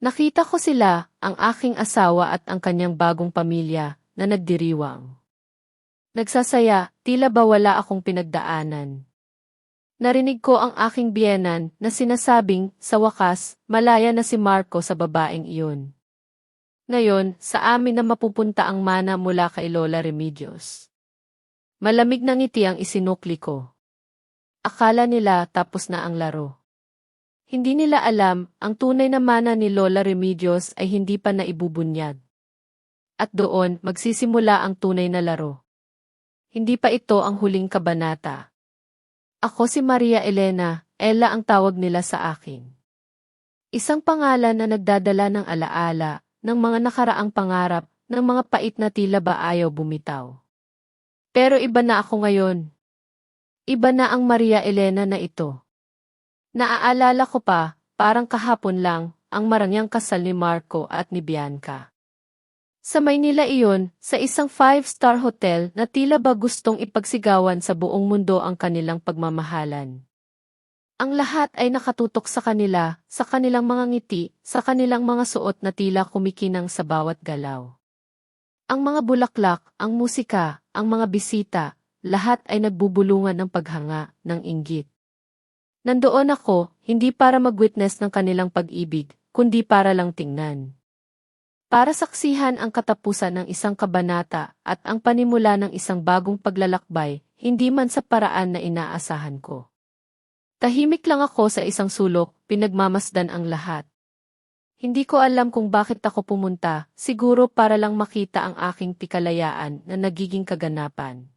Nakita ko sila, ang aking asawa at ang kanyang bagong pamilya, na nagdiriwang. Nagsasaya, tila ba wala akong pinagdaanan. Narinig ko ang aking biyenan na sinasabing, sa wakas, malaya na si Marco sa babaeng iyon. Ngayon, sa amin na mapupunta ang mana mula kay Lola Remedios. Malamig na ngiti ang isinukli ko. Akala nila tapos na ang laro. Hindi nila alam, ang tunay na mana ni Lola Remedios ay hindi pa naibubunyag. At doon, magsisimula ang tunay na laro. Hindi pa ito ang huling kabanata. Ako si Maria Elena, Ella ang tawag nila sa akin. Isang pangalan na nagdadala ng alaala, ng mga nakaraang pangarap, ng mga pait na tila ba ayaw bumitaw. Pero iba na ako ngayon. Iba na ang Maria Elena na ito. Naaalala ko pa, parang kahapon lang, ang marangyang kasal ni Marco at ni Bianca. Sa Maynila iyon, sa isang 5-star hotel na tila ba gustong ipagsigawan sa buong mundo ang kanilang pagmamahalan. Ang lahat ay nakatutok sa kanila, sa kanilang mga ngiti, sa kanilang mga suot na tila kumikinang sa bawat galaw. Ang mga bulaklak, ang musika, ang mga bisita, lahat ay nagbubulungan ng paghanga, ng inggit. Nandoon ako, hindi para mag-witness ng kanilang pag-ibig, kundi para lang tingnan. Para saksihan ang katapusan ng isang kabanata at ang panimula ng isang bagong paglalakbay, hindi man sa paraan na inaasahan ko. Tahimik lang ako sa isang sulok, pinagmamasdan ang lahat. Hindi ko alam kung bakit ako pumunta, siguro para lang makita ang aking pikalayaan na nagiging kaganapan.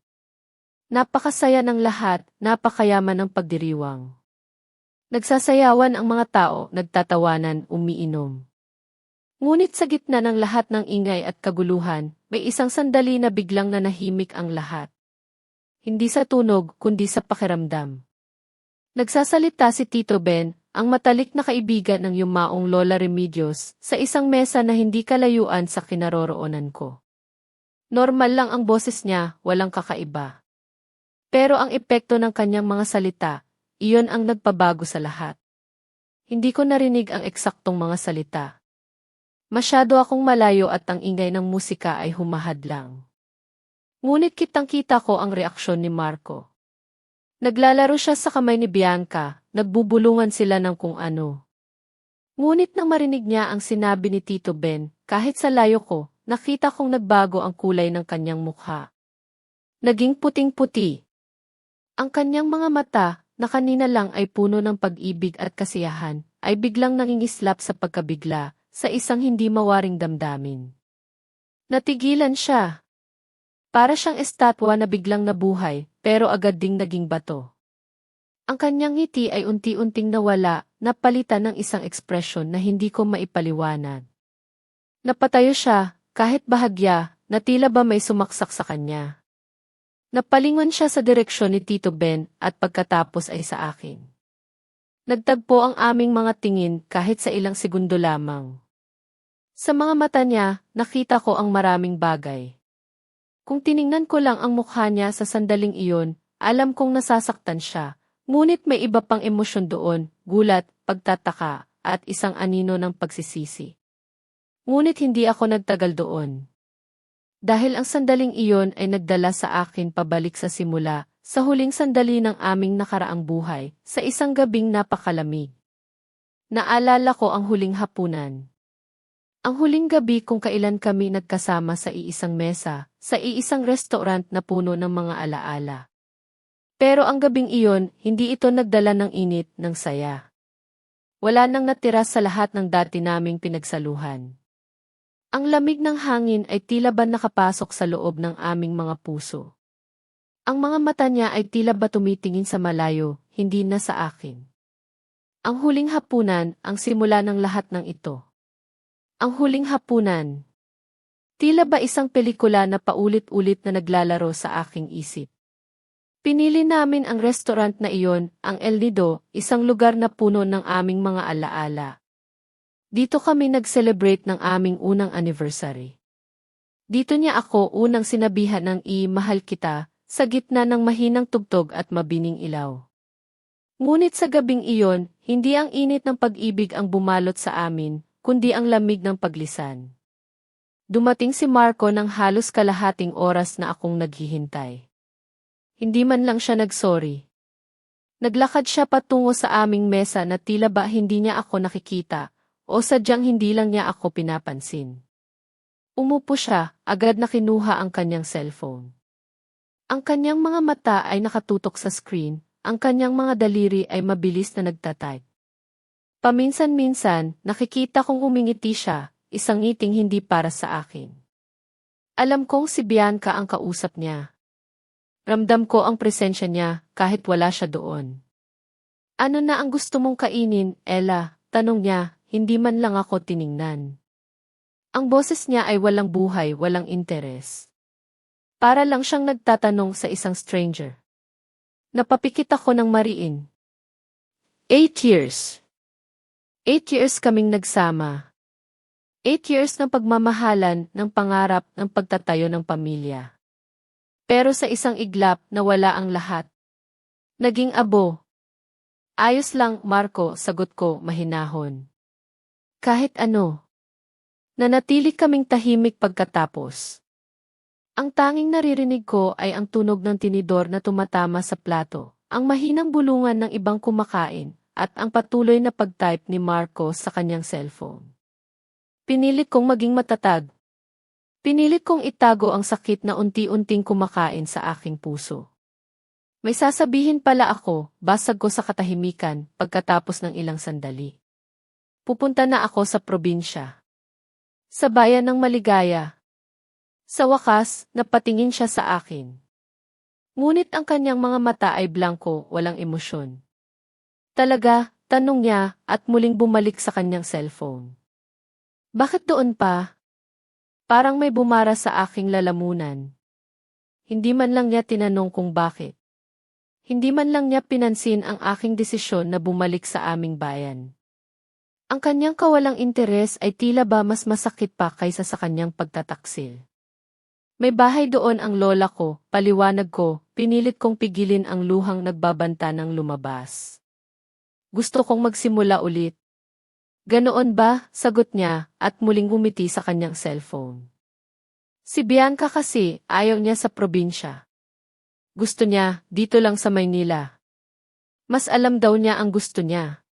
Napakasaya ng lahat, napakayaman ng pagdiriwang. Nagsasayawan ang mga tao, nagtatawanan, umiinom. Ngunit sa gitna ng lahat ng ingay at kaguluhan, may isang sandali na biglang nanahimik ang lahat. Hindi sa tunog, kundi sa pakiramdam. Nagsasalita si Tito Ben, ang matalik na kaibigan ng yumaong Lola Remedios, sa isang mesa na hindi kalayuan sa kinaroroonan ko. Normal lang ang boses niya, walang kakaiba. Pero ang epekto ng kanyang mga salita, iyon ang nagpabago sa lahat. Hindi ko narinig ang eksaktong mga salita. Masyado akong malayo at ang ingay ng musika ay humahadlang. Ngunit kitang-kita ko ang reaksyon ni Marco. Naglalaro siya sa kamay ni Bianca, nagbubulungan sila ng kung ano. Ngunit nang marinig niya ang sinabi ni Tito Ben, kahit sa layo ko, nakita kong nagbago ang kulay ng kanyang mukha. Naging puting-puti. Ang kanyang mga mata, na kanina lang ay puno ng pag-ibig at kasiyahan, ay biglang nangingislap sa pagkabigla, sa isang hindi mawaring damdamin. Natigilan siya. Para siyang estatwa na biglang nabuhay, pero agad ding naging bato. Ang kanyang ngiti ay unti-unting nawala, napalitan ng isang ekspresyon na hindi ko maipaliwanag. Napatayo siya, kahit bahagya, na tila ba may sumaksak sa kanya. Napalingon siya sa direksyon ni Tito Ben at pagkatapos ay sa akin. Nagtagpo ang aming mga tingin kahit sa ilang segundo lamang. Sa mga mata niya, nakita ko ang maraming bagay. Kung tiningnan ko lang ang mukha niya sa sandaling iyon, alam kong nasasaktan siya, ngunit may iba pang emosyon doon, gulat, pagtataka, at isang anino ng pagsisisi. Ngunit hindi ako nagtagal doon. Dahil ang sandaling iyon ay nagdala sa akin pabalik sa simula, sa huling sandali ng aming nakaraang buhay, sa isang gabing napakalamig. Naalala ko ang huling hapunan. Ang huling gabi kung kailan kami nagkasama sa iisang mesa, sa iisang restaurant na puno ng mga alaala. Pero ang gabing iyon, hindi ito nagdala ng init, ng saya. Wala nang natira sa lahat ng dati naming pinagsaluhan. Ang lamig ng hangin ay tila ba nakapasok sa loob ng aming mga puso. Ang mga mata niya ay tila ba tumitingin sa malayo, hindi na sa akin. Ang huling hapunan, ang simula ng lahat ng ito. Ang huling hapunan. Tila ba isang pelikula na paulit-ulit na naglalaro sa aking isip. Pinili namin ang restaurant na iyon, ang El Nido, isang lugar na puno ng aming mga alaala. Dito kami nag-celebrate ng aming unang anniversary. Dito niya ako unang sinabihan ng mahal kita, sa gitna ng mahinang tugtog at mabining ilaw. Ngunit sa gabing iyon, hindi ang init ng pag-ibig ang bumalot sa amin, kundi ang lamig ng paglisan. Dumating si Marco ng halos kalahating oras na akong naghihintay. Hindi man lang siya nagsorry. Naglakad siya patungo sa aming mesa na tila ba hindi niya ako nakikita, o sadyang hindi lang niya ako pinapansin. Umupo siya, agad na kinuha ang kanyang cellphone. Ang kanyang mga mata ay nakatutok sa screen, ang kanyang mga daliri ay mabilis na nagtatype. Paminsan-minsan, nakikita kong umingiti siya, isang ngiting hindi para sa akin. Alam kong si Bianca ang kausap niya. Ramdam ko ang presensya niya kahit wala siya doon. Ano na ang gusto mong kainin, Ella? Tanong niya, hindi man lang ako tiningnan. Ang boses niya ay walang buhay, walang interes. Para lang siyang nagtatanong sa isang stranger. Napapikit ako ng mariin. 8 years. 8 years kaming nagsama. 8 years ng pagmamahalan, ng pangarap, ng pagtatayo ng pamilya. Pero sa isang iglap, nawala ang lahat. Naging abo. Ayos lang, Marco, sagot ko, mahinahon. Kahit ano. Nanatili kaming tahimik pagkatapos. Ang tanging naririnig ko ay ang tunog ng tinidor na tumatama sa plato, ang mahinang bulungan ng ibang kumakain, at ang patuloy na pag-type ni Marco sa kanyang cellphone. Pinilit kong maging matatag. Pinilit kong itago ang sakit na unti-unting kumakain sa aking puso. May sasabihin pala ako, basag ko sa katahimikan, pagkatapos ng ilang sandali. Pupunta na ako sa probinsya. Sa bayan ng maligaya. Sa wakas, napatingin siya sa akin. Ngunit ang kanyang mga mata ay blanko, walang emosyon. Talaga, tanong niya, at muling bumalik sa kanyang cellphone. Bakit doon pa? Parang may bumara sa aking lalamunan. Hindi man lang niya tinanong kung bakit. Hindi man lang niya pinansin ang aking desisyon na bumalik sa aming bayan. Ang kanyang kawalang interes ay tila ba mas masakit pa kaysa sa kanyang pagtataksil. May bahay doon ang lola ko, paliwanag ko, pinilit kong pigilin ang luhang nagbabanta ng lumabas. Gusto kong magsimula ulit. Ganoon ba? Sagot niya, at muling ngumiti sa kanyang cellphone. Si Bianca kasi, ayaw niya sa probinsya. Gusto niya, dito lang sa Maynila. Mas alam daw niya ang gusto niya.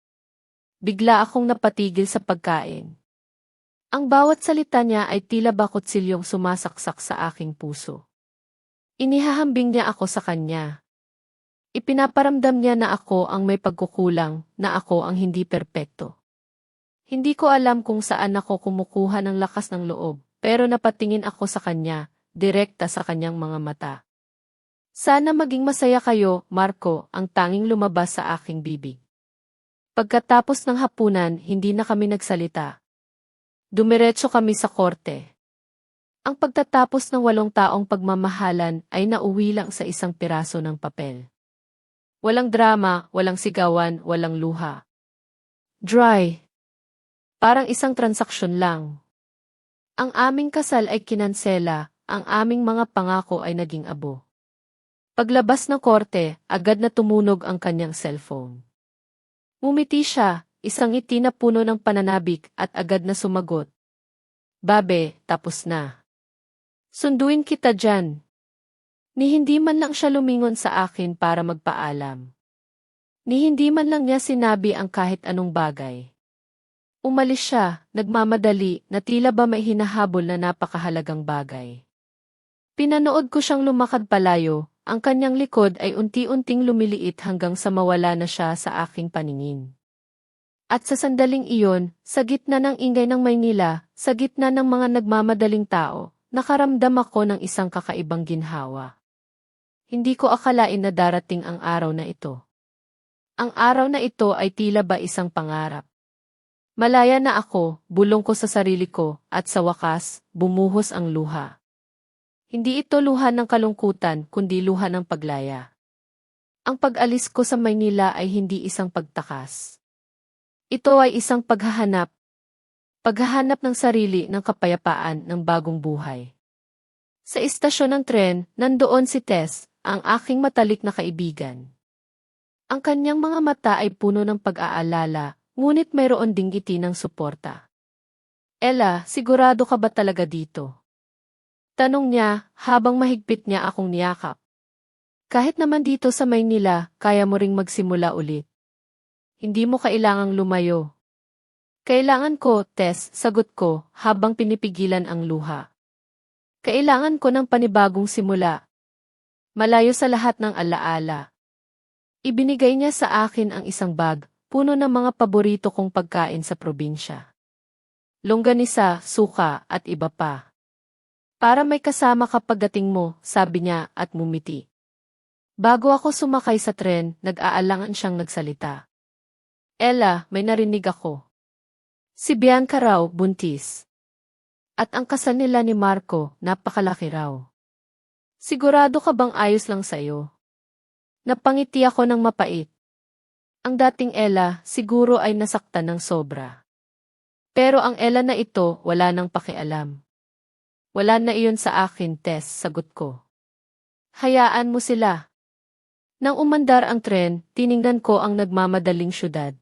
Bigla akong napatigil sa pagkain. Ang bawat salita niya ay tila ba kutsilyong sumasaksak sa aking puso. Inihahambing niya ako sa kanya. Ipinaparamdam niya na ako ang may pagkukulang, na ako ang hindi perpekto. Hindi ko alam kung saan ako kumukuha ng lakas ng loob, pero napatingin ako sa kanya, direkta sa kanyang mga mata. Sana maging masaya kayo, Marco, ang tanging lumabas sa aking bibig. Pagkatapos ng hapunan, hindi na kami nagsalita. Dumiretso kami sa korte. Ang pagtatapos ng 8 taong pagmamahalan ay nauwi lang sa isang piraso ng papel. Walang drama, walang sigawan, walang luha. Dry. Parang isang transaksyon lang. Ang aming kasal ay kinansela, ang aming mga pangako ay naging abo. Paglabas ng korte, agad na tumunog ang kanyang cellphone. Ngumiti siya, isang ngiti na puno ng pananabik at agad na sumagot. Babe, tapos na. Sunduin kita dyan. Ni hindi man lang siya lumingon sa akin para magpaalam. Ni hindi man lang niya sinabi ang kahit anong bagay. Umalis siya, nagmamadali, na tila ba may hinahabol na napakahalagang bagay. Pinanood ko siyang lumakad palayo, ang kanyang likod ay unti-unting lumiliit hanggang sa mawala na siya sa aking paningin. At sa sandaling iyon, sa gitna ng ingay ng Maynila, sa gitna ng mga nagmamadaling tao, nakaramdam ako ng isang kakaibang ginhawa. Hindi ko akalain na darating ang araw na ito. Ang araw na ito ay tila ba isang pangarap. Malaya na ako, bulong ko sa sarili ko, at sa wakas, bumuhos ang luha. Hindi ito luha ng kalungkutan, kundi luha ng paglaya. Ang pag-alis ko sa Maynila ay hindi isang pagtakas. Ito ay isang paghahanap. Paghahanap ng sarili ng kapayapaan ng bagong buhay. Sa istasyon ng tren, nandoon si Tess, ang aking matalik na kaibigan. Ang kanyang mga mata ay puno ng pag-aalala, ngunit mayroon ding ngiti ng suporta. Ella, sigurado ka ba talaga dito? Tanong niya, habang mahigpit niya akong niyakap. Kahit naman dito sa Maynila, kaya mo ring magsimula ulit. Hindi mo kailangang lumayo. Kailangan ko, Tess, sagot ko, habang pinipigilan ang luha. Kailangan ko ng panibagong simula. Malayo sa lahat ng alaala. Ibinigay niya sa akin ang isang bag, puno ng mga paborito kong pagkain sa probinsya. Longganisa, suka, at iba pa. Para may kasama ka pagdating mo, sabi niya at mumiti. Bago ako sumakay sa tren, nag-aalangan siyang nagsalita. Ella, may narinig ako. Si Bianca raw, buntis. At ang kasal nila ni Marco, napakalaki raw. Sigurado ka bang ayos lang sa'yo? Napangiti ako ng mapait. Ang dating Ella, siguro ay nasaktan ng sobra. Pero ang Ella na ito, wala nang pakialam. Wala na iyon sa akin, Tess, sagot ko. Hayaan mo sila. Nang umandar ang tren, tiningnan ko ang nagmamadaling syudad.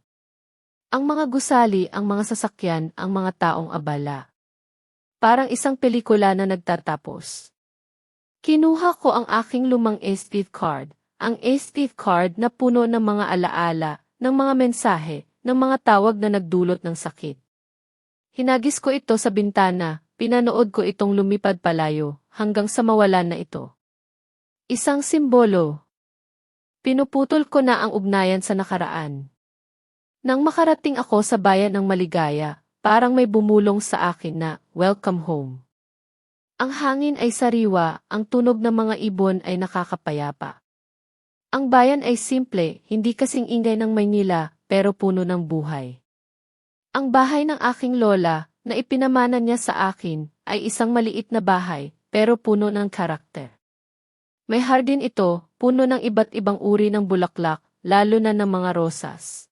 Ang mga gusali, ang mga sasakyan, ang mga taong abala. Parang isang pelikula na nagtatapos. Kinuha ko ang aking lumang SD card, ang SD card na puno ng mga alaala, ng mga mensahe, ng mga tawag na nagdulot ng sakit. Hinagis ko ito sa bintana, pinanood ko itong lumipad palayo, hanggang sa mawalan na ito. Isang simbolo. Pinuputol ko na ang ugnayan sa nakaraan. Nang makarating ako sa bayan ng maligaya, parang may bumulong sa akin na, welcome home. Ang hangin ay sariwa, ang tunog ng mga ibon ay nakakapayapa. Ang bayan ay simple, hindi kasing ingay ng Maynila, pero puno ng buhay. Ang bahay ng aking lola, na ipinamana niya sa akin, ay isang maliit na bahay, pero puno ng karakter. May hardin ito, puno ng iba't ibang uri ng bulaklak, lalo na ng mga rosas.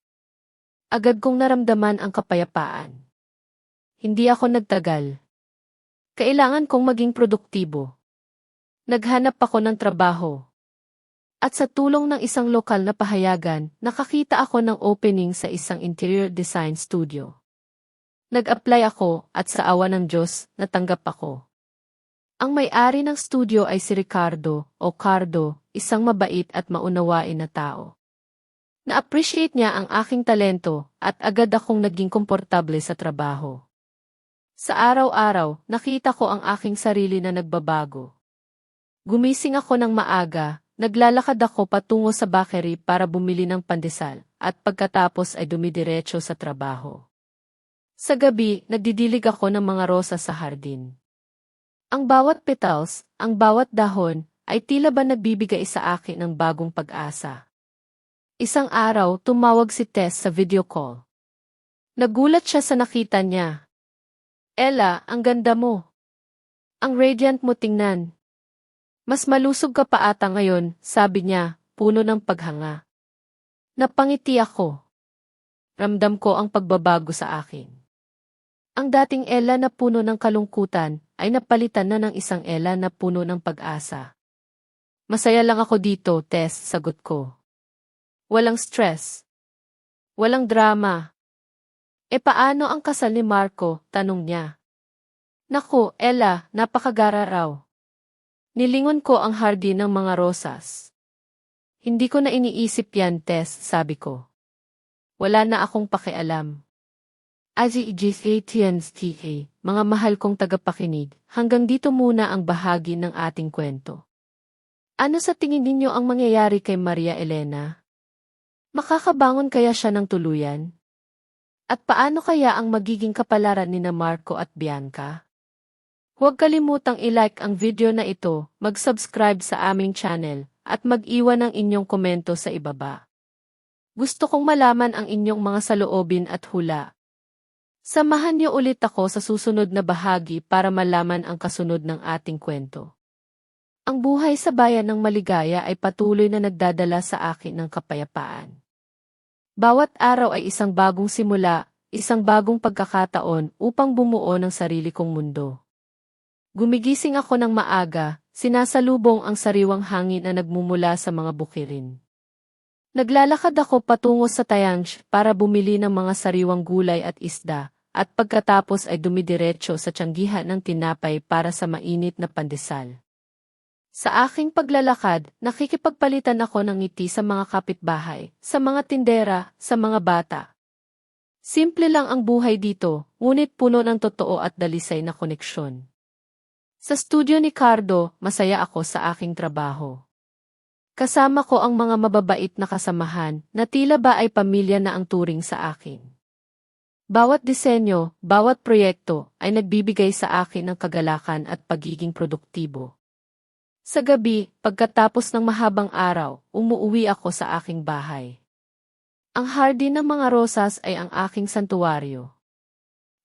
Agad kong naramdaman ang kapayapaan. Hindi ako nagtagal. Kailangan kong maging produktibo. Naghanap ako ng trabaho. At sa tulong ng isang lokal na pahayagan, nakakita ako ng opening sa isang interior design studio. Nag-apply ako at sa awa ng Diyos, natanggap ako. Ang may-ari ng studio ay si Ricardo, o Cardo, isang mabait at maunawain na tao. Na-appreciate niya ang aking talento at agad akong naging komportable sa trabaho. Sa araw-araw, nakita ko ang aking sarili na nagbabago. Gumising ako ng maaga, naglalakad ako patungo sa bakery para bumili ng pandesal, at pagkatapos ay dumidiretso sa trabaho. Sa gabi, nagdidilig ako ng mga rosas sa hardin. Ang bawat petals, ang bawat dahon, ay tila ba nagbibigay sa akin ng bagong pag-asa. Isang araw, tumawag si Tess sa video call. Nagulat siya sa nakita niya. Ella, ang ganda mo. Ang radiant mo tingnan. Mas malusog ka pa ata ngayon, sabi niya, puno ng paghanga. Napangiti ako. Ramdam ko ang pagbabago sa akin. Ang dating Ella na puno ng kalungkutan, ay napalitan na ng isang Ella na puno ng pag-asa. Masaya lang ako dito, Tess, sagot ko. Walang stress. Walang drama. E paano ang kasal ni Marco, tanong niya. Naku, Ella, napakagara raw. Nilingon ko ang hardin ng mga rosas. Hindi ko na iniisip yan, Tess, sabi ko. Wala na akong pakialam. Mga mahal kong tagapakinig, hanggang dito muna ang bahagi ng ating kwento. Ano sa tingin ninyo ang mangyayari kay Maria Elena? Makakabangon kaya siya ng tuluyan? At paano kaya ang magiging kapalaran ni na Marco at Bianca? Huwag kalimutang i-like ang video na ito, mag-subscribe sa aming channel, at mag-iwan ng inyong komento sa ibaba. Gusto kong malaman ang inyong mga saloobin at hula. Samahan niyo ulit ako sa susunod na bahagi para malaman ang kasunod ng ating kwento. Ang buhay sa bayan ng maligaya ay patuloy na nagdadala sa akin ng kapayapaan. Bawat araw ay isang bagong simula, isang bagong pagkakataon upang bumuo ng sarili kong mundo. Gumigising ako ng maaga, sinasalubong ang sariwang hangin na nagmumula sa mga bukirin. Naglalakad ako patungo sa Tayanch para bumili ng mga sariwang gulay at isda, at pagkatapos ay dumidiretso sa tiyanggihan ng tinapay para sa mainit na pandesal. Sa aking paglalakad, nakikipagpalitan ako ng ngiti sa mga kapitbahay, sa mga tindera, sa mga bata. Simple lang ang buhay dito, ngunit puno ng totoo at dalisay na koneksyon. Sa studio ni Cardo, masaya ako sa aking trabaho. Kasama ko ang mga mababait na kasamahan na tila ba ay pamilya na ang turing sa akin. Bawat disenyo, bawat proyekto ay nagbibigay sa akin ng kagalakan at pagiging produktibo. Sa gabi, pagkatapos ng mahabang araw, umuuwi ako sa aking bahay. Ang hardin ng mga rosas ay ang aking santuwaryo.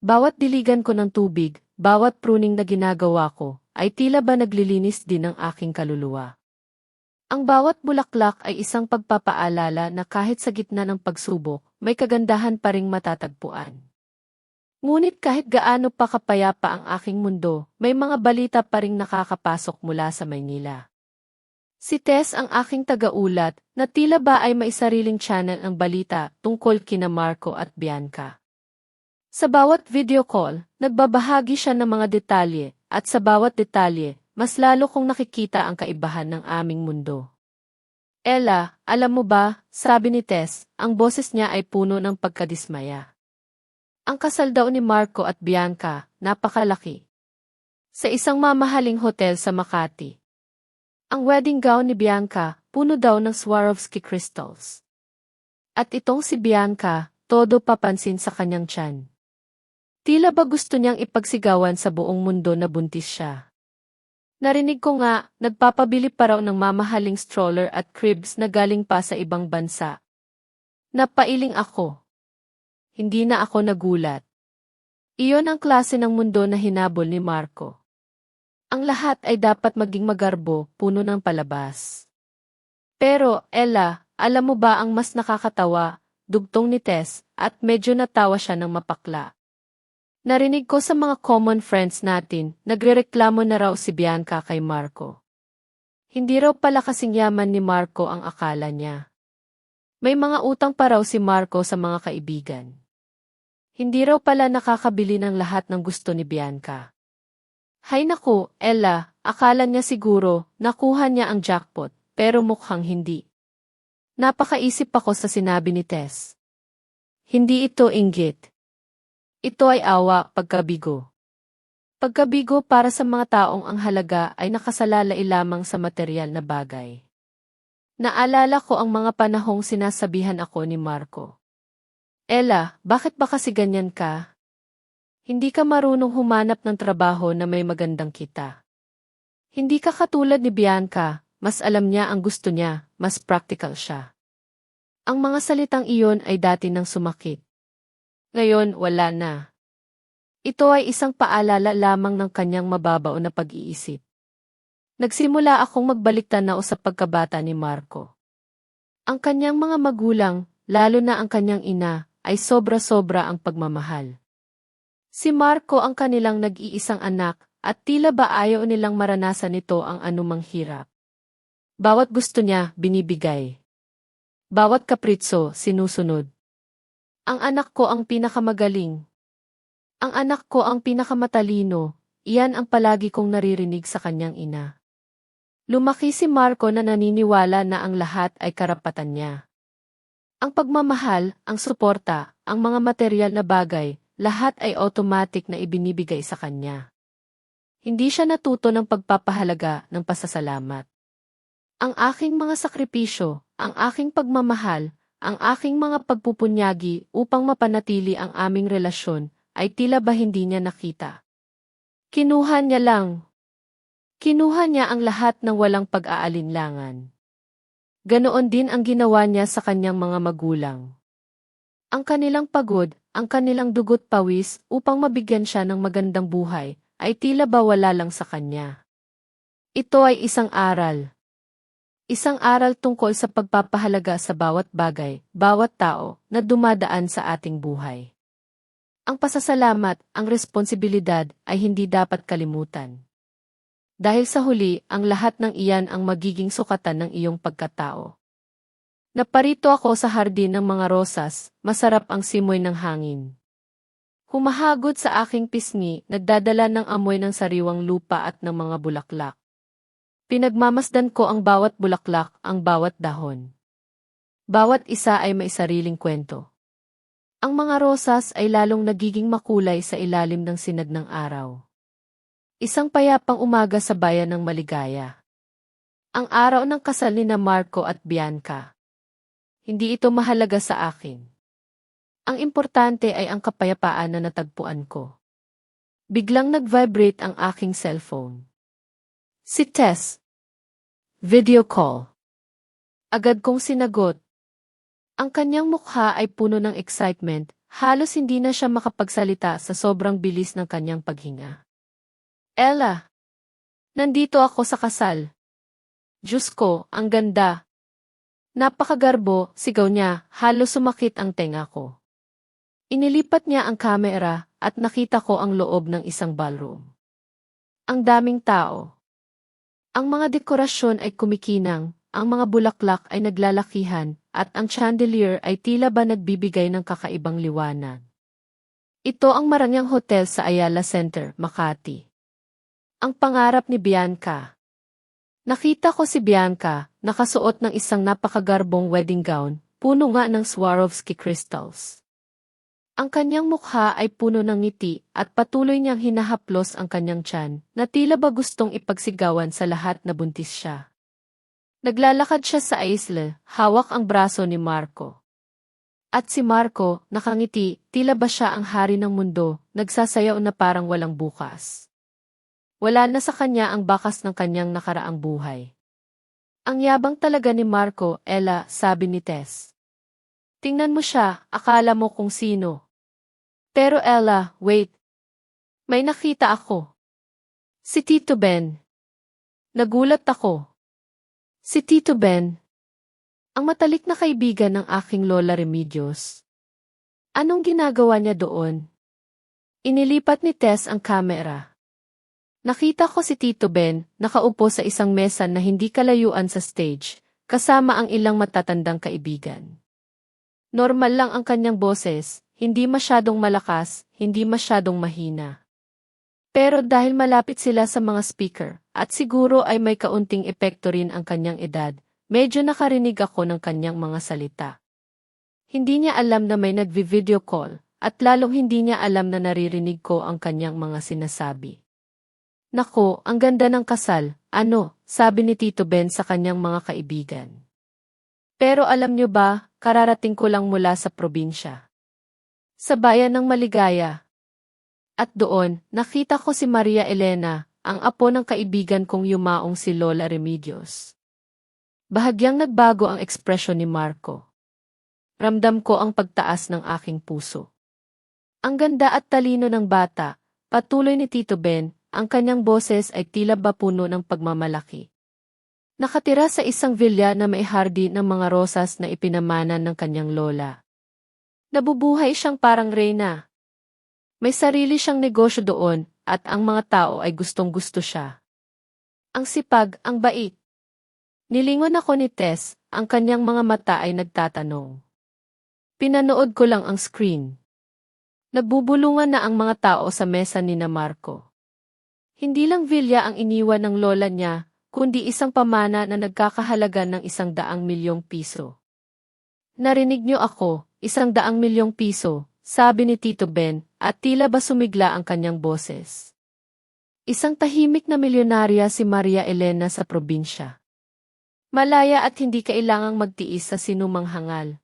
Bawat diligan ko ng tubig, bawat pruning na ginagawa ko, ay tila ba naglilinis din ng aking kaluluwa. Ang bawat bulaklak ay isang pagpapaalala na kahit sa gitna ng pagsubok, may kagandahan pa ring matatagpuan. Ngunit kahit gaano pa kapayapa ang aking mundo, may mga balita pa ring nakakapasok mula sa Maynila. Si Tess ang aking tagaulat, na tila ba ay may sariling channel ang balita tungkol kina Marco at Bianca. Sa bawat video call, nagbabahagi siya ng mga detalye, at sa bawat detalye, mas lalo kong nakikita ang kaibahan ng aming mundo. Ella, alam mo ba, sabi ni Tess, ang boses niya ay puno ng pagkadismaya. Ang kasal daw ni Marco at Bianca, napakalaki. Sa isang mamahaling hotel sa Makati. Ang wedding gown ni Bianca, puno daw ng Swarovski crystals. At itong si Bianca, todo papansin sa kanyang tiyan. Tila ba gusto niyang ipagsigawan sa buong mundo na buntis siya. Narinig ko nga, nagpapabili pa raw ng mamahaling stroller at cribs na galing pa sa ibang bansa. Napailing ako. Hindi na ako nagulat. Iyon ang klase ng mundo na hinabol ni Marco. Ang lahat ay dapat maging magarbo, puno ng palabas. Pero, Ella, alam mo ba ang mas nakakatawa, dugtong ni Tess, at medyo natawa siya ng mapakla. Narinig ko sa mga common friends natin, nagrereklamo na raw si Bianca kay Marco. Hindi raw pala kasing yaman ni Marco ang akala niya. May mga utang pa raw si Marco sa mga kaibigan. Hindi raw pala nakakabili ng lahat ng gusto ni Bianca. Hay naku, Ella, akala niya siguro, nakuha niya ang jackpot, pero mukhang hindi. Napakaisip ako sa sinabi ni Tess. Hindi ito inggit. Ito ay awa, pagkabigo. Pagkabigo para sa mga taong ang halaga ay nakasalalay lamang sa material na bagay. Naalala ko ang mga panahong sinasabihan ako ni Marco. Ella, bakit ba kasi ganyan ka? Hindi ka marunong humanap ng trabaho na may magandang kita. Hindi ka katulad ni Bianca, mas alam niya ang gusto niya, mas practical siya. Ang mga salitang iyon ay dati nang sumakit. Ngayon, wala na. Ito ay isang paalala lamang ng kanyang mababaw na pag-iisip. Nagsimula akong magbalik-tanaw sa pagkabata ni Marco. Ang kanyang mga magulang, lalo na ang kanyang ina, ay sobra-sobra ang pagmamahal. Si Marco ang kanilang nag-iisang anak, at tila ba ayaw nilang maranasan nito ang anumang hirap. Bawat gusto niya, binibigay. Bawat kapritso, sinusunod. Ang anak ko ang pinakamagaling. Ang anak ko ang pinakamatalino, iyan ang palagi kong naririnig sa kanyang ina. Lumaki si Marco na naniniwala na ang lahat ay karapatan niya. Ang pagmamahal, ang suporta, ang mga material na bagay, lahat ay automatic na ibinibigay sa kanya. Hindi siya natuto ng pagpapahalaga ng pasasalamat. Ang aking mga sakripisyo, ang aking pagmamahal, ang aking mga pagpupunyagi upang mapanatili ang aming relasyon, ay tila ba hindi niya nakita. Kinuha niya lang. Kinuha niya ang lahat ng walang pag-aalinlangan. Ganoon din ang ginawa niya sa kanyang mga magulang. Ang kanilang pagod, ang kanilang dugot pawis upang mabigyan siya ng magandang buhay, ay tila ba wala lang sa kanya. Ito ay isang aral. Isang aral tungkol sa pagpapahalaga sa bawat bagay, bawat tao, na dumadaan sa ating buhay. Ang pasasalamat, ang responsibilidad, ay hindi dapat kalimutan. Dahil sa huli, ang lahat ng iyan ang magiging sukatan ng iyong pagkatao. Naparito ako sa hardin ng mga rosas, masarap ang simoy ng hangin. Humahagod sa aking pisngi, nagdadala ng amoy ng sariwang lupa at ng mga bulaklak. Pinagmamasdan ko ang bawat bulaklak, ang bawat dahon. Bawat isa ay may sariling kwento. Ang mga rosas ay lalong nagiging makulay sa ilalim ng sinag ng araw. Isang payapang umaga sa bayan ng Maligaya. Ang araw ng kasal ni na Marco at Bianca. Hindi ito mahalaga sa akin. Ang importante ay ang kapayapaan na natagpuan ko. Biglang nag-vibrate ang aking cellphone. Si Tess. Video call. Agad kong sinagot. Ang kanyang mukha ay puno ng excitement, halos hindi na siya makapagsalita sa sobrang bilis ng kanyang paghinga. Ella. Nandito ako sa kasal. Diyos ko, ang ganda. Napakagarbo, sigaw niya, halos sumakit ang tenga ko. Inilipat niya ang kamera at nakita ko ang loob ng isang ballroom. Ang daming tao. Ang mga dekorasyon ay kumikinang, ang mga bulaklak ay naglalakihan, at ang chandelier ay tila ba nagbibigay ng kakaibang liwanag. Ito ang marangyang hotel sa Ayala Center, Makati. Ang pangarap ni Bianca. Nakita ko si Bianca, nakasuot ng isang napakagarbong wedding gown, puno nga ng Swarovski crystals. Ang kanyang mukha ay puno ng ngiti at patuloy niyang hinahaplos ang kanyang tiyan na tila ba gustong ipagsigawan sa lahat na buntis siya. Naglalakad siya sa aisle, hawak ang braso ni Marco. At si Marco, nakangiti, tila ba siya ang hari ng mundo, nagsasayaw na parang walang bukas. Wala na sa kanya ang bakas ng kanyang nakaraang buhay. Ang yabang talaga ni Marco, Ella, sabi ni Tess. Tingnan mo siya, akala mo kung sino. Pero Ella, wait. May nakita ako. Si Tito Ben. Nagulat ako. Si Tito Ben. Ang matalik na kaibigan ng aking Lola Remedios. Anong ginagawa niya doon? Inilipat ni Tess ang kamera. Nakita ko si Tito Ben, nakaupo sa isang mesa na hindi kalayuan sa stage, kasama ang ilang matatandang kaibigan. Normal lang ang kanyang boses, hindi masyadong malakas, hindi masyadong mahina. Pero dahil malapit sila sa mga speaker, at siguro ay may kaunting epekto rin ang kanyang edad, medyo nakarinig ako ng kanyang mga salita. Hindi niya alam na may nagvi-video call, at lalong hindi niya alam na naririnig ko ang kanyang mga sinasabi. Nako, ang ganda ng kasal, ano, sabi ni Tito Ben sa kanyang mga kaibigan. Pero alam niyo ba, kararating ko lang mula sa probinsya. Sa bayan ng Maligaya. At doon, nakita ko si Maria Elena, ang apo ng kaibigan kong yumaong si Lola Remedios. Bahagyang nagbago ang ekspresyon ni Marco. Ramdam ko ang pagtaas ng aking puso. Ang ganda at talino ng bata, patuloy ni Tito Ben, ang kanyang boses ay tila ba puno ng pagmamalaki. Nakatira sa isang villa na may hardin ng mga rosas na ipinamana ng kanyang lola. Nabubuhay siyang parang reyna. May sarili siyang negosyo doon, at ang mga tao ay gustong-gusto siya. Ang sipag, ang bait. Nilingon ako ni Tess, ang kanyang mga mata ay nagtatanong. Pinanood ko lang ang screen. Nagbubulungan na ang mga tao sa mesa ni na Marco. Hindi lang villa ang iniwan ng lola niya, kundi isang pamana na nagkakahalaga ng 100 milyong piso. Narinig niyo ako, 100 milyong piso, sabi ni Tito Ben, at tila ba sumigla ang kanyang boses. Isang tahimik na milyonarya si Maria Elena sa probinsya. Malaya at hindi kailangang magtiis sa sinumang hangal.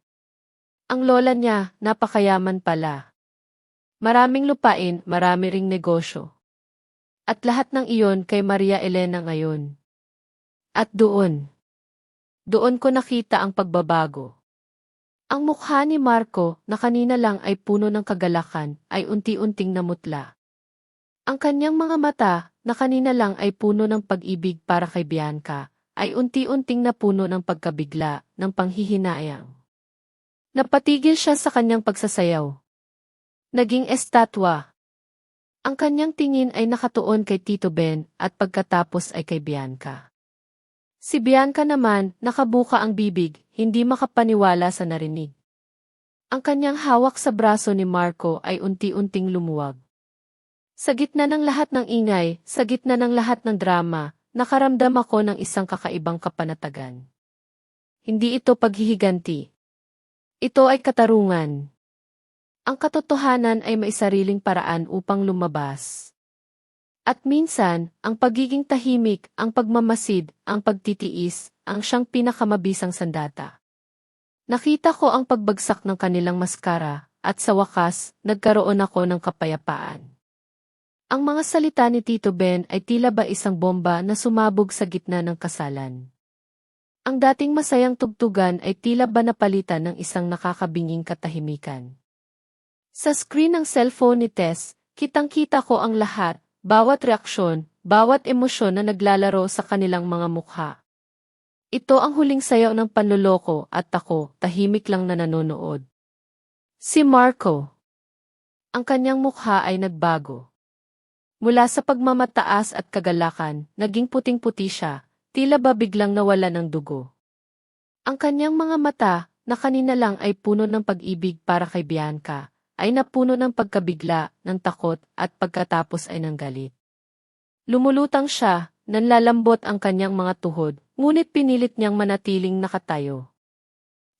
Ang lola niya, napakayaman pala. Maraming lupain, marami ring negosyo. At lahat ng iyon kay Maria Elena ngayon. At doon ko nakita ang pagbabago. Ang mukha ni Marco, na kanina lang ay puno ng kagalakan, ay unti-unting namutla. Ang kanyang mga mata, na kanina lang ay puno ng pag-ibig para kay Bianca, ay unti-unting napuno ng pagkabigla, ng panghihinayang. Napatigil siya sa kanyang pagsasayaw. Naging estatwa. Ang kanyang tingin ay nakatuon kay Tito Ben at pagkatapos ay kay Bianca. Si Bianca naman, nakabuka ang bibig, hindi makapaniwala sa narinig. Ang kanyang hawak sa braso ni Marco ay unti-unting lumuwag. Sa gitna ng lahat ng ingay, sa gitna ng lahat ng drama, nakaramdam ako ng isang kakaibang kapanatagan. Hindi ito paghihiganti. Ito ay katarungan. Ang katotohanan ay may sariling paraan upang lumabas. At minsan, ang pagiging tahimik, ang pagmamasid, ang pagtitiis, ang siyang pinakamabisang sandata. Nakita ko ang pagbagsak ng kanilang maskara, at sa wakas, nagkaroon ako ng kapayapaan. Ang mga salita ni Tito Ben ay tila ba isang bomba na sumabog sa gitna ng kasalan. Ang dating masayang tugtugan ay tila ba napalitan ng isang nakakabinging katahimikan. Sa screen ng cellphone ni Tess, kitang-kita ko ang lahat, bawat reaksyon, bawat emosyon na naglalaro sa kanilang mga mukha. Ito ang huling sayaw ng panloloko at ako, tahimik lang na nanonood. Si Marco. Ang kanyang mukha ay nagbago. Mula sa pagmamataas at kagalakan, naging puting-puti siya, tila ba biglang nawala ng dugo. Ang kanyang mga mata, na kanina lang ay puno ng pag-ibig para kay Bianca, ay napuno ng pagkabigla, ng takot, at pagkatapos ay ng galit. Lumulutang siya, nanlalambot ang kanyang mga tuhod, ngunit pinilit niyang manatiling nakatayo.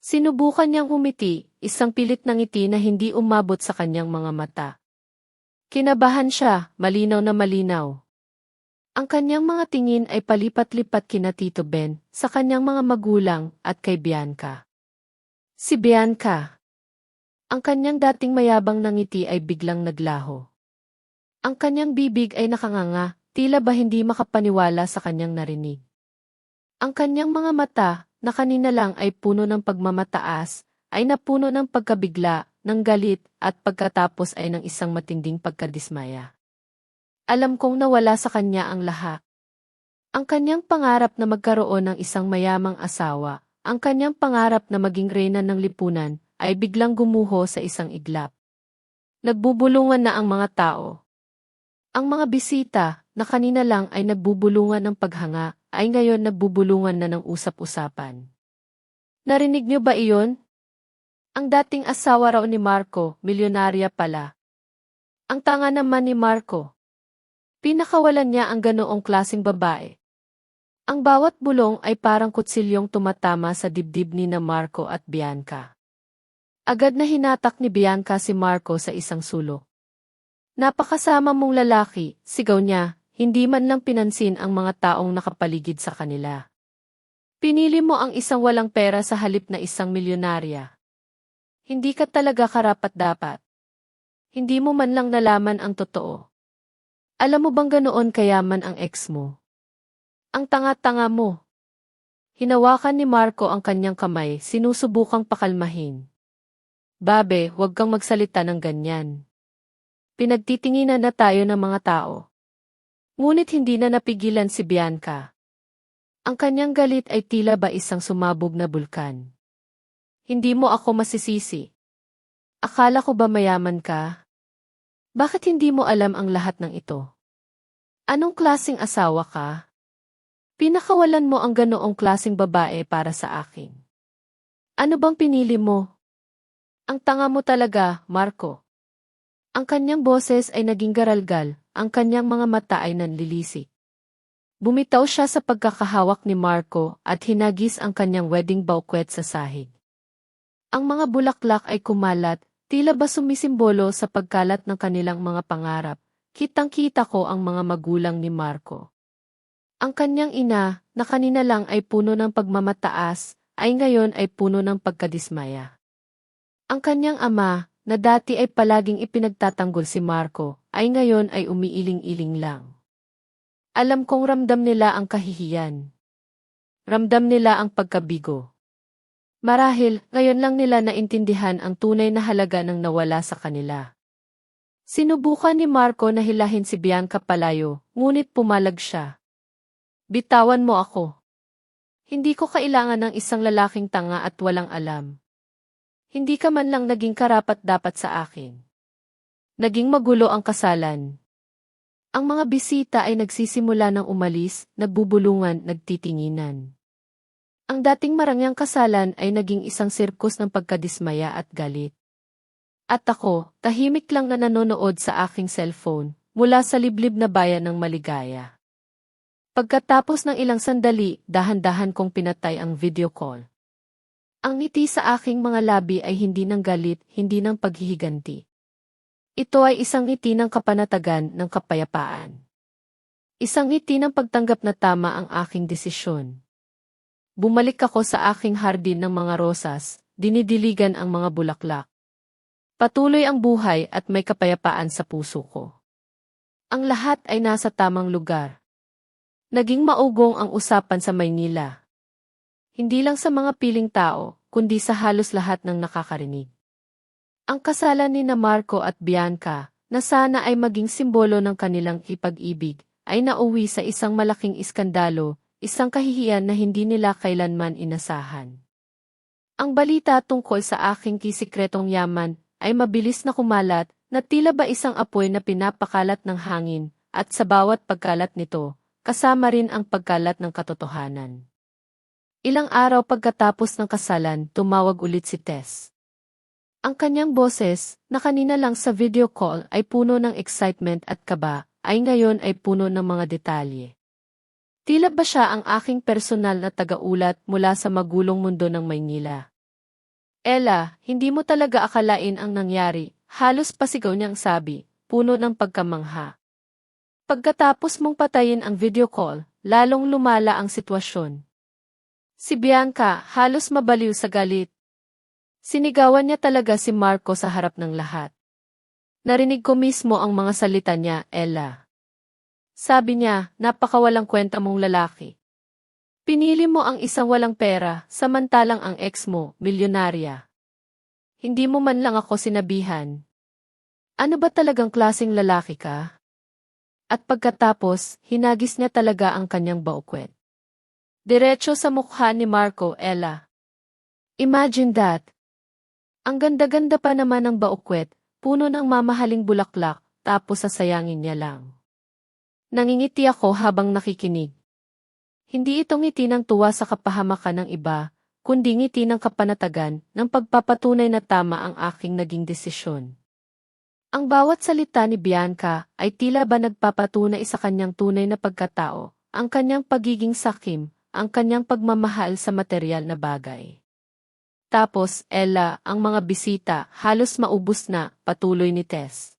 Sinubukan niyang humiti, isang pilit na ngiti na hindi umabot sa kanyang mga mata. Kinabahan siya, malinaw na malinaw. Ang kanyang mga tingin ay palipat-lipat kina Tito Ben, sa kanyang mga magulang, at kay Bianca. Si Bianca. Ang kanyang dating mayabang na ngiti ay biglang naglaho. Ang kanyang bibig ay nakanganga, tila ba hindi makapaniwala sa kanyang narinig. Ang kanyang mga mata, na kanina lang ay puno ng pagmamataas, ay napuno ng pagkabigla, ng galit, at pagkatapos ay ng isang matinding pagkadismaya. Alam kong nawala sa kanya ang lahat. Ang kanyang pangarap na magkaroon ng isang mayamang asawa, ang kanyang pangarap na maging reyna ng lipunan, ay biglang gumuho sa isang iglap. Nagbubulungan na ang mga tao. Ang mga bisita, na kanina lang ay nagbubulungan ng paghanga, ay ngayon nagbubulungan na ng usap-usapan. Narinig niyo ba iyon? Ang dating asawa raw ni Marco, milyonarya pala. Ang tanga naman ni Marco. Pinakawalan niya ang ganoong klaseng babae. Ang bawat bulong ay parang kutsilyong tumatama sa dibdib ni na Marco at Bianca. Agad na hinatak ni Bianca si Marco sa isang sulok. Napakasama mong lalaki, sigaw niya, hindi man lang pinansin ang mga taong nakapaligid sa kanila. Pinili mo ang isang walang pera sa halip na isang milyonarya. Hindi ka talaga karapat-dapat. Hindi mo man lang nalaman ang totoo. Alam mo bang ganoon kayaman ang ex mo? Ang tanga-tanga mo. Hinawakan ni Marco ang kanyang kamay, sinusubukang pakalmahin. Babe, huwag kang magsalita ng ganyan. Pinagtitinginan na tayo ng mga tao. Ngunit hindi na napigilan si Bianca. Ang kanyang galit ay tila ba isang sumabog na bulkan. Hindi mo ako masisisi. Akala ko ba mayaman ka? Bakit hindi mo alam ang lahat ng ito? Anong klaseng asawa ka? Pinakawalan mo ang ganoong klaseng babae para sa akin. Ano bang pinili mo? Ang tanga mo talaga, Marco. Ang kanyang boses ay naging garalgal, ang kanyang mga mata ay nanlilisik. Bumitaw siya sa pagkakahawak ni Marco at hinagis ang kanyang wedding bouquet sa sahig. Ang mga bulaklak ay kumalat, tila ba sumisimbolo sa pagkalat ng kanilang mga pangarap. Kitang-kita ko ang mga magulang ni Marco. Ang kanyang ina, na kanina lang ay puno ng pagmamataas, ay ngayon ay puno ng pagkadismaya. Ang kanyang ama, na dati ay palaging ipinagtatanggol si Marco, ay ngayon ay umiiling-iling lang. Alam kong ramdam nila ang kahihiyan. Ramdam nila ang pagkabigo. Marahil, ngayon lang nila naintindihan ang tunay na halaga ng nawala sa kanila. Sinubukan ni Marco na hilahin si Bianca palayo, ngunit pumalag siya. Bitawan mo ako. Hindi ko kailangan ng isang lalaking tanga at walang alam. Hindi ka man lang naging karapat-dapat sa akin. Naging magulo ang kasalan. Ang mga bisita ay nagsisimula ng umalis, nagbubulungan, nagtitinginan. Ang dating marangyang kasalan ay naging isang sirkus ng pagkadismaya at galit. At ako, tahimik lang na nanonood sa aking cellphone, mula sa liblib na bayan ng maligaya. Pagkatapos ng ilang sandali, dahan-dahan kong pinatay ang video call. Ang ngiti sa aking mga labi ay hindi ng galit, hindi ng paghihiganti. Ito ay isang ngiti ng kapanatagan ng kapayapaan. Isang ngiti ng pagtanggap na tama ang aking desisyon. Bumalik ako sa aking hardin ng mga rosas, dinidiligan ang mga bulaklak. Patuloy ang buhay at may kapayapaan sa puso ko. Ang lahat ay nasa tamang lugar. Naging maugong ang usapan sa Maynila. Hindi lang sa mga piling tao, kundi sa halos lahat ng nakakarinig. Ang kasalan ni Marco at Bianca, na sana ay maging simbolo ng kanilang ipag-ibig, ay nauwi sa isang malaking iskandalo, isang kahihiyan na hindi nila kailanman inasahan. Ang balita tungkol sa aking kisikretong yaman ay mabilis na kumalat na tila ba isang apoy na pinapakalat ng hangin, at sa bawat pagkalat nito, kasama rin ang pagkalat ng katotohanan. Ilang araw pagkatapos ng kasalan, tumawag ulit si Tess. Ang kanyang boses, na kanina lang sa video call ay puno ng excitement at kaba, ay ngayon ay puno ng mga detalye. Tila ba siya ang aking personal na tagaulat mula sa magulong mundo ng Maynila? Ella, hindi mo talaga akalain ang nangyari, halos pasigaw niyang sabi, puno ng pagkamangha. Pagkatapos mong patayin ang video call, lalong lumala ang sitwasyon. Si Bianca, halos mabaliw sa galit. Sinigawan niya talaga si Marco sa harap ng lahat. Narinig ko mismo ang mga salita niya, Ella. Sabi niya, napakawalang kwenta mong lalaki. Pinili mo ang isang walang pera, samantalang ang ex mo, milyonarya. Hindi mo man lang ako sinabihan. Ano ba talagang klaseng lalaki ka? At pagkatapos, hinagis niya talaga ang kanyang baukwet. Diretso sa mukha ni Marco, Ella. Imagine that. Ang ganda-ganda pa naman ng baukwet, puno ng mamahaling bulaklak, tapos sasayangin niya lang. Nangingiti ako habang nakikinig. Hindi ito ngiti ng tuwa sa kapahamakan ng iba, kundi ngiti ng kapanatagan ng pagpapatunay na tama ang aking naging desisyon. Ang bawat salita ni Bianca ay tila ba nagpapatunay sa kanyang tunay na pagkatao, ang kanyang pagiging sakim, ang kanyang pagmamahal sa material na bagay. Tapos, Ella, ang mga bisita, halos maubos na, patuloy ni Tess.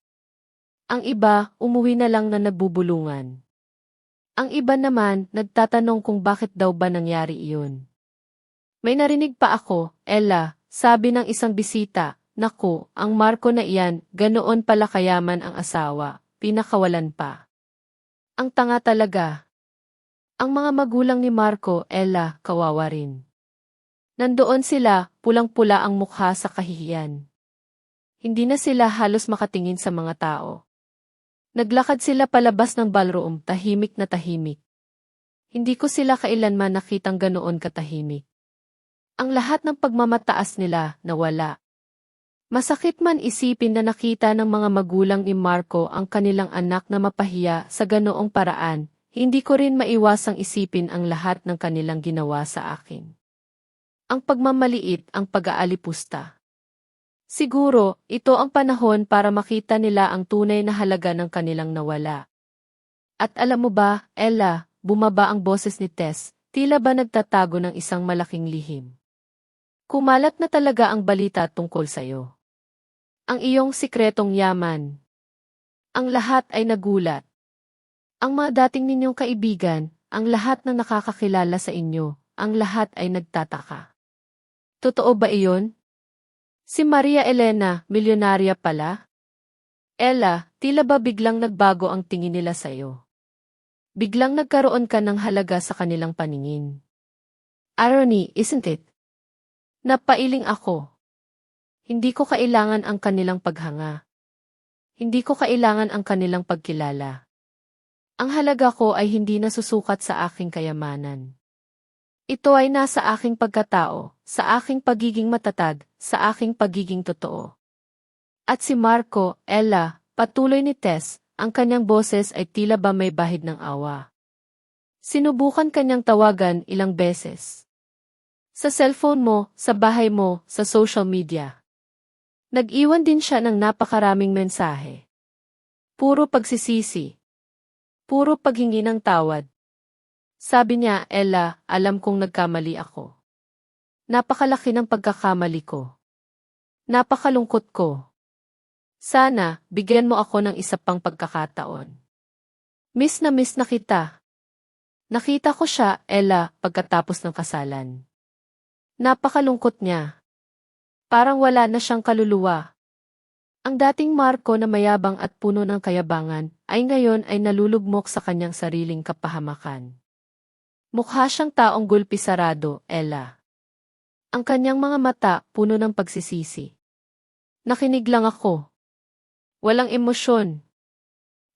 Ang iba, umuwi na lang na nagbubulungan. Ang iba naman, nagtatanong kung bakit daw ba nangyari iyon. May narinig pa ako, Ella, sabi ng isang bisita, naku, ang Marco na iyan, ganoon pala kayaman ang asawa, pinakawalan pa. Ang tanga talaga. Ang mga magulang ni Marco, Ella, kawawa rin. Nandoon sila, pulang-pula ang mukha sa kahihiyan. Hindi na sila halos makatingin sa mga tao. Naglakad sila palabas ng ballroom, tahimik na tahimik. Hindi ko sila kailanman nakitang ganoon katahimik. Ang lahat ng pagmamataas nila, nawala. Masakit man isipin na nakita ng mga magulang ni Marco ang kanilang anak na mapahiya sa ganoong paraan, hindi ko rin maiwasang isipin ang lahat ng kanilang ginawa sa akin. Ang pagmamaliit, ang pag-aalipusta. Siguro, ito ang panahon para makita nila ang tunay na halaga ng kanilang nawala. At alam mo ba, Ella, bumaba ang boses ni Tess, tila ba nagtatago ng isang malaking lihim. Kumalat na talaga ang balita tungkol sa'yo. Ang iyong sikretong yaman. Ang lahat ay nagulat. Ang mga dating ninyong kaibigan, ang lahat na nakakakilala sa inyo, ang lahat ay nagtataka. Totoo ba iyon? Si Maria Elena, milyonarya pala? Ella, tila ba biglang nagbago ang tingin nila sa'yo? Biglang nagkaroon ka ng halaga sa kanilang paningin. Irony, isn't it? Napailing ako. Hindi ko kailangan ang kanilang paghanga. Hindi ko kailangan ang kanilang pagkilala. Ang halaga ko ay hindi nasusukat sa aking kayamanan. Ito ay nasa aking pagkatao, sa aking pagiging matatag, sa aking pagiging totoo. At si Marco, Ella, patuloy ni Tess, ang kanyang boses ay tila ba may bahid ng awa. Sinubukan kanyang tawagan ilang beses. Sa cellphone mo, sa bahay mo, sa social media. Nag-iwan din siya ng napakaraming mensahe. Puro pagsisisi. Puro paghingi ng tawad. Sabi niya, Ella, alam kong nagkamali ako. Napakalaki ng pagkakamali ko. Napakalungkot ko. Sana, bigyan mo ako ng isa pang pagkakataon. Miss na kita. Nakita ko siya, Ella, pagkatapos ng kasalan. Napakalungkot niya. Parang wala na siyang kaluluwa. Ang dating Marco na mayabang at puno ng kayabangan, ay ngayon ay nalulugmok sa kanyang sariling kapahamakan. Mukha siyang taong gulpi sarado, Ella. Ang kanyang mga mata, puno ng pagsisisi. Nakinig lang ako. Walang emosyon.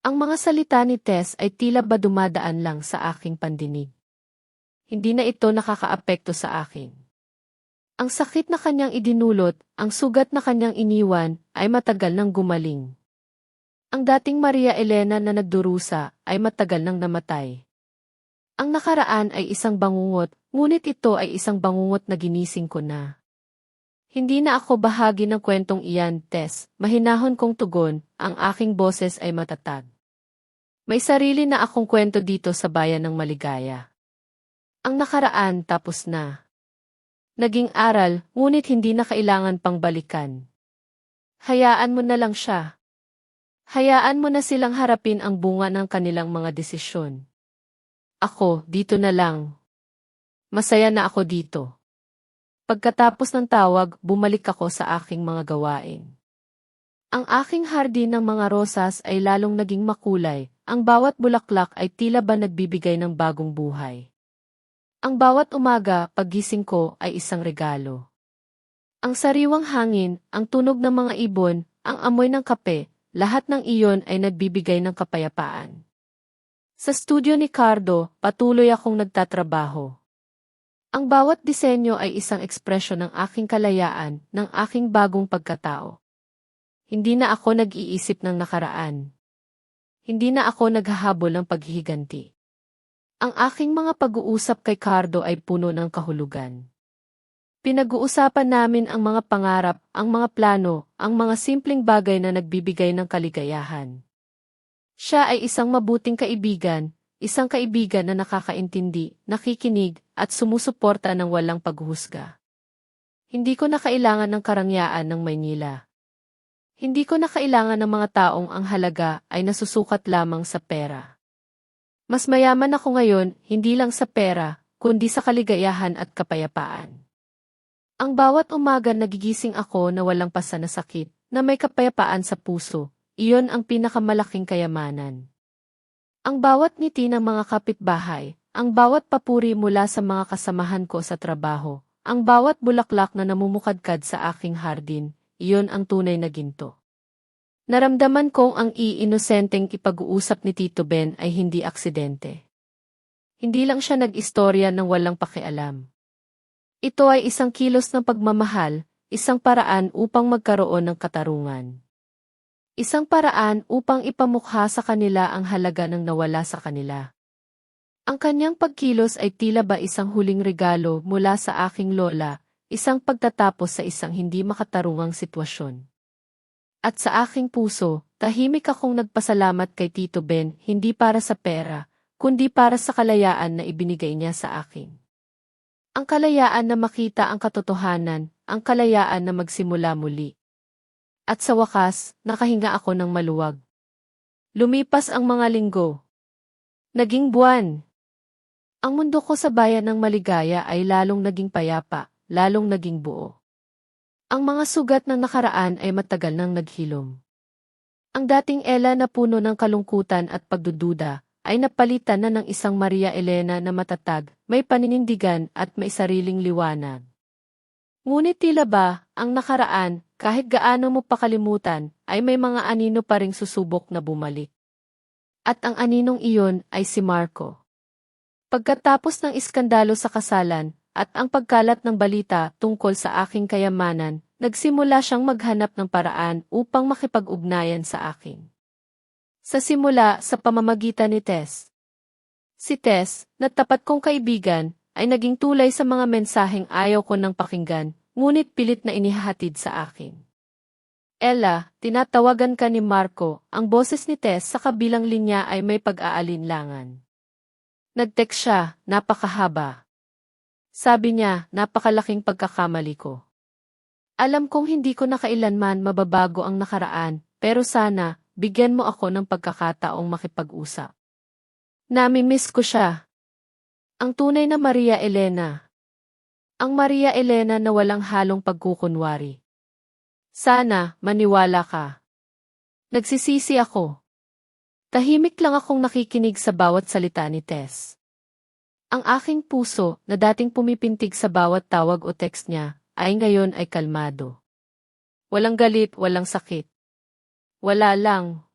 Ang mga salita ni Tess ay tila ba dumadaan lang sa aking pandinig. Hindi na ito nakakaapekto sa akin. Ang sakit na kanyang idinulot, ang sugat na kanyang iniwan, ay matagal nang gumaling. Ang dating Maria Elena na nagdurusa, ay matagal nang namatay. Ang nakaraan ay isang bangungot, ngunit ito ay isang bangungot na ginising ko na. Hindi na ako bahagi ng kwentong iyan, Tess. Mahinahon kong tugon, ang aking boses ay matatag. May sarili na akong kwento dito sa bayan ng maligaya. Ang nakaraan tapos na. Naging aral, ngunit hindi na kailangan pang balikan. Hayaan mo na lang siya. Hayaan mo na silang harapin ang bunga ng kanilang mga desisyon. Ako, dito na lang. Masaya na ako dito. Pagkatapos ng tawag, bumalik ako sa aking mga gawain. Ang aking hardin ng mga rosas ay lalong naging makulay, ang bawat bulaklak ay tila ba nagbibigay ng bagong buhay. Ang bawat umaga, paggising ko, ay isang regalo. Ang sariwang hangin, ang tunog ng mga ibon, ang amoy ng kape, lahat ng iyon ay nagbibigay ng kapayapaan. Sa studio ni Cardo, patuloy akong nagtatrabaho. Ang bawat disenyo ay isang ekspresyon ng aking kalayaan, ng aking bagong pagkatao. Hindi na ako nag-iisip ng nakaraan. Hindi na ako naghahabol ng paghihiganti. Ang aking mga pag-uusap kay Cardo ay puno ng kahulugan. Pinag-uusapan namin ang mga pangarap, ang mga plano, ang mga simpleng bagay na nagbibigay ng kaligayahan. Siya ay isang mabuting kaibigan, isang kaibigan na nakakaintindi, nakikinig, at sumusuporta ng walang paghuhusga. Hindi ko na kailangan ng karangyaan ng Maynila. Hindi ko na kailangan ng mga taong ang halaga ay nasusukat lamang sa pera. Mas mayaman ako ngayon, hindi lang sa pera, kundi sa kaligayahan at kapayapaan. Ang bawat umaga nagigising ako na walang pasanasakit, na may kapayapaan sa puso, iyon ang pinakamalaking kayamanan. Ang bawat ngiti ng mga kapitbahay, ang bawat papuri mula sa mga kasamahan ko sa trabaho, ang bawat bulaklak na namumukadkad sa aking hardin, iyon ang tunay na ginto. Naramdaman kong ang iinosenteng ipag-uusap ni Tito Ben ay hindi aksidente. Hindi lang siya nag-istorya ng walang pakialam. Ito ay isang kilos ng pagmamahal, isang paraan upang magkaroon ng katarungan. Isang paraan upang ipamukha sa kanila ang halaga ng nawala sa kanila. Ang kanyang pagkilos ay tila ba isang huling regalo mula sa aking lola, isang pagtatapos sa isang hindi makatarungang sitwasyon. At sa aking puso, tahimik akong nagpasalamat kay Tito Ben hindi para sa pera, kundi para sa kalayaan na ibinigay niya sa akin. Ang kalayaan na makita ang katotohanan, ang kalayaan na magsimula muli. At sa wakas, nakahinga ako ng maluwag. Lumipas ang mga linggo. Naging buwan. Ang mundo ko sa bayan ng maligaya ay lalong naging payapa, lalong naging buo. Ang mga sugat ng nakaraan ay matagal nang naghilom. Ang dating Ella na puno ng kalungkutan at pagdududa, ay napalitan na ng isang Maria Elena na matatag, may paninindigan at may sariling liwanag. Ngunit tila ba, ang nakaraan, kahit gaano mo pakalimutan, ay may mga anino pa ring susubok na bumalik. At ang aninong iyon ay si Marco. Pagkatapos ng iskandalo sa kasalan, at ang pagkalat ng balita tungkol sa aking kayamanan, nagsimula siyang maghanap ng paraan upang makipag-ugnayan sa akin. Sa simula, sa pamamagitan ni Tess. Si Tess, na tapat kong kaibigan, ay naging tulay sa mga mensaheng ayaw ko nang pakinggan, ngunit pilit na inihahatid sa akin. Ella, tinatawagan ka ni Marco. Ang boses ni Tess sa kabilang linya ay may pag-aalinlangan. Nag-text siya, napakahaba. Sabi niya, napakalaking pagkakamali ko. Alam kong hindi ko na kailanman mababago ang nakaraan, pero sana, bigyan mo ako ng pagkakataong makipag-usap. Nami-miss ko siya. Ang tunay na Maria Elena. Ang Maria Elena na walang halong pagkukunwari. Sana, maniwala ka. Nagsisisi ako. Tahimik lang akong nakikinig sa bawat salita ni Tess. Ang aking puso, na dating pumipintig sa bawat tawag o text niya, ay ngayon ay kalmado. Walang galit, walang sakit. Wala lang.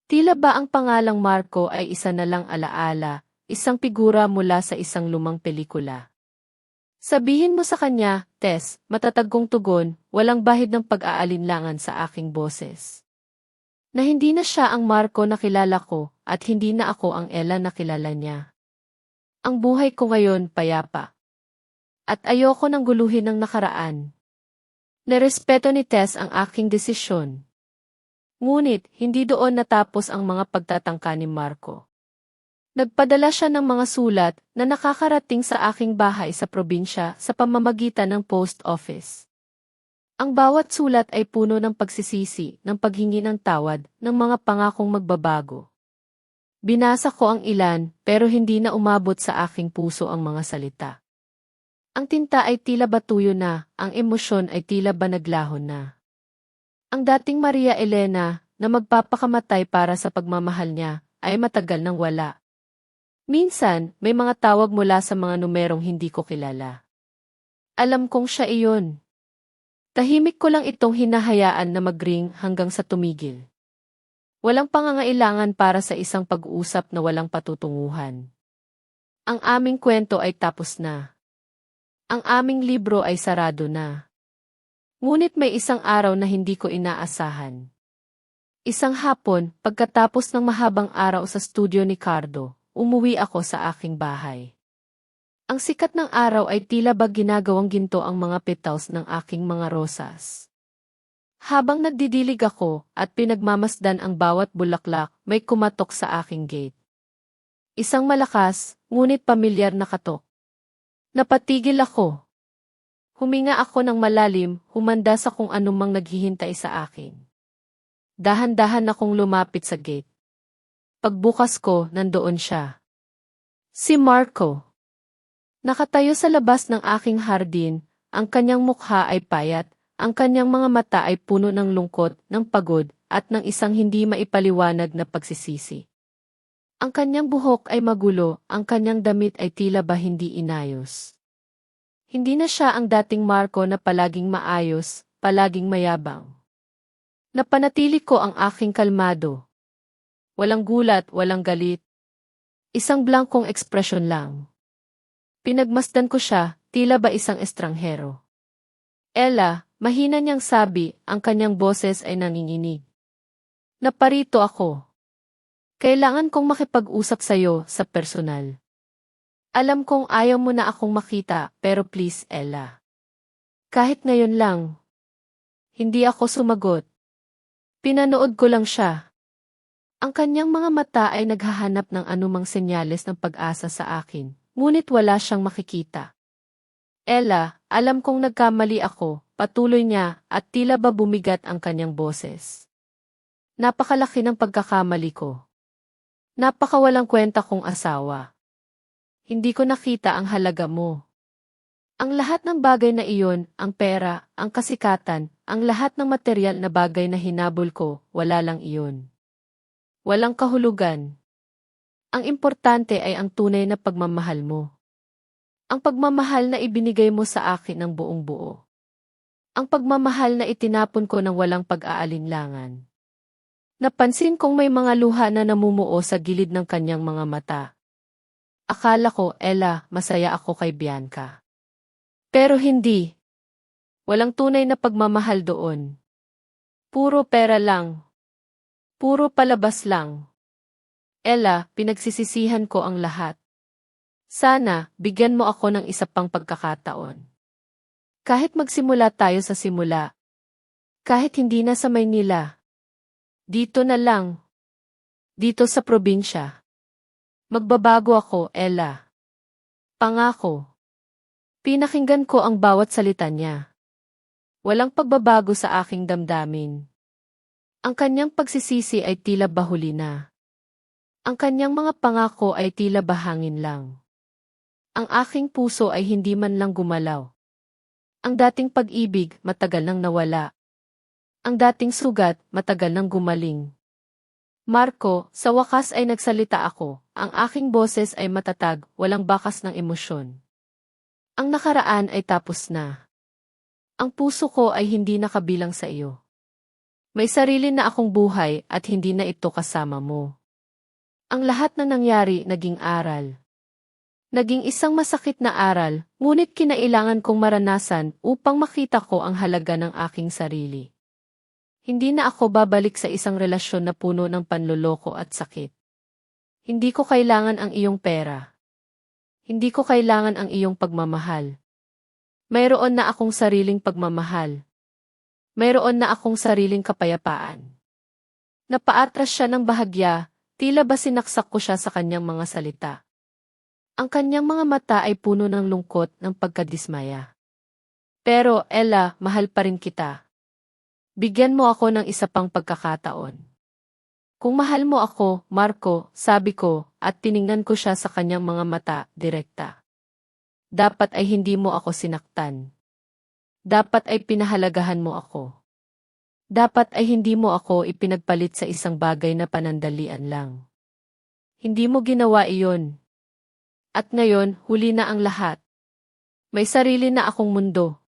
Tila ba ang pangalang Marco ay isa na lang alaala, isang figura mula sa isang lumang pelikula. Sabihin mo sa kanya, Tess, matatag kong tugon, walang bahid ng pag-aalinlangan sa aking boses. Na hindi na siya ang Marco na kilala ko, at hindi na ako ang Ella na kilala niya. Ang buhay ko ngayon payapa. At ayoko nang guluhin ng nakaraan. Nerespeto ni Tess ang aking desisyon. Ngunit, hindi doon natapos ang mga pagtatangka ni Marco. Nagpadala siya ng mga sulat na nakakarating sa aking bahay sa probinsya sa pamamagitan ng post office. Ang bawat sulat ay puno ng pagsisisi, ng paghingi ng tawad, ng mga pangakong magbabago. Binasa ko ang ilan, pero hindi na umabot sa aking puso ang mga salita. Ang tinta ay tila ba tuyo na, ang emosyon ay tila ba naglahon na. Ang dating Maria Elena, na magpapakamatay para sa pagmamahal niya, ay matagal nang wala. Minsan, may mga tawag mula sa mga numerong hindi ko kilala. Alam kong siya iyon. Tahimik ko lang itong hinahayaan na mag-ring hanggang sa tumigil. Walang pangangailangan para sa isang pag-uusap na walang patutunguhan. Ang aming kwento ay tapos na. Ang aming libro ay sarado na. Ngunit may isang araw na hindi ko inaasahan. Isang hapon, pagkatapos ng mahabang araw sa studio ni Cardo, umuwi ako sa aking bahay. Ang sikat ng araw ay tila ba ginagawang ginto ang mga petals ng aking mga rosas. Habang nagdidilig ako at pinagmamasdan ang bawat bulaklak, may kumatok sa aking gate. Isang malakas, ngunit pamilyar na katok. Napatigil ako. Huminga ako ng malalim, humanda sa kung anumang naghihintay sa akin. Dahan-dahan akong lumapit sa gate. Pagbukas ko, nandoon siya. Si Marco. Nakatayo sa labas ng aking hardin, ang kanyang mukha ay payat, ang kanyang mga mata ay puno ng lungkot, ng pagod, at ng isang hindi maipaliwanag na pagsisisi. Ang kanyang buhok ay magulo, ang kanyang damit ay tila ba hindi inayos. Hindi na siya ang dating Marco na palaging maayos, palaging mayabang. Napanatili ko ang aking kalmado. Walang gulat, walang galit. Isang blankong ekspresyon lang. Pinagmasdan ko siya, tila ba isang estranghero. Ella, mahina niyang sabi, ang kanyang boses ay nanginginig. Naparito ako. Kailangan kong makipag-usap sa'yo sa personal. Alam kong ayaw mo na akong makita, pero please, Ella. Kahit ngayon lang. Hindi ako sumagot. Pinanood ko lang siya. Ang kanyang mga mata ay naghahanap ng anumang senyales ng pag-asa sa akin, ngunit wala siyang makikita. Ella, alam kong nagkamali ako, patuloy niya, at tila ba bumigat ang kanyang boses. Napakalaki ng pagkakamali ko. Napakawalang kwenta kong asawa. Hindi ko nakita ang halaga mo. Ang lahat ng bagay na iyon, ang pera, ang kasikatan, ang lahat ng material na bagay na hinabol ko, wala lang iyon. Walang kahulugan. Ang importante ay ang tunay na pagmamahal mo. Ang pagmamahal na ibinigay mo sa akin ng buong buo. Ang pagmamahal na itinapon ko ng walang pag-aalinlangan. Napansin kong may mga luha na namumuo sa gilid ng kanyang mga mata. Akala ko, Ella, masaya ako kay Bianca. Pero hindi. Walang tunay na pagmamahal doon. Puro pera lang. Puro palabas lang. Ella, pinagsisisihan ko ang lahat. Sana, bigyan mo ako ng isa pang pagkakataon. Kahit magsimula tayo sa simula. Kahit hindi na sa Maynila. Dito na lang. Dito sa probinsya. Magbabago ako, Ella. Pangako. Pinakinggan ko ang bawat salita niya. Walang pagbabago sa aking damdamin. Ang kanyang pagsisisi ay tila bahuli na. Ang kanyang mga pangako ay tila bahangin lang. Ang aking puso ay hindi man lang gumalaw. Ang dating pag-ibig, matagal nang nawala. Ang dating sugat, matagal nang gumaling. Marco, sa wakas ay nagsalita ako. Ang aking boses ay matatag, walang bakas ng emosyon. Ang nakaraan ay tapos na. Ang puso ko ay hindi nakabilang sa iyo. May sarili na akong buhay at hindi na ito kasama mo. Ang lahat na nangyari naging aral. Naging isang masakit na aral, ngunit kinailangan kong maranasan upang makita ko ang halaga ng aking sarili. Hindi na ako babalik sa isang relasyon na puno ng panloloko at sakit. Hindi ko kailangan ang iyong pera. Hindi ko kailangan ang iyong pagmamahal. Mayroon na akong sariling pagmamahal. Mayroon na akong sariling kapayapaan. Napaatras siya ng bahagya, tila ba sinaksak ko siya sa kanyang mga salita. Ang kanyang mga mata ay puno ng lungkot ng pagkadismaya. Pero, Ella, mahal pa rin kita. Bigyan mo ako ng isa pang pagkakataon. Kung mahal mo ako, Marco, sabi ko, at tiningnan ko siya sa kanyang mga mata, direkta. Dapat ay hindi mo ako sinaktan. Dapat ay pinahalagahan mo ako. Dapat ay hindi mo ako ipinagpalit sa isang bagay na panandalian lang. Hindi mo ginawa iyon. At ngayon, huli na ang lahat. May sarili na akong mundo.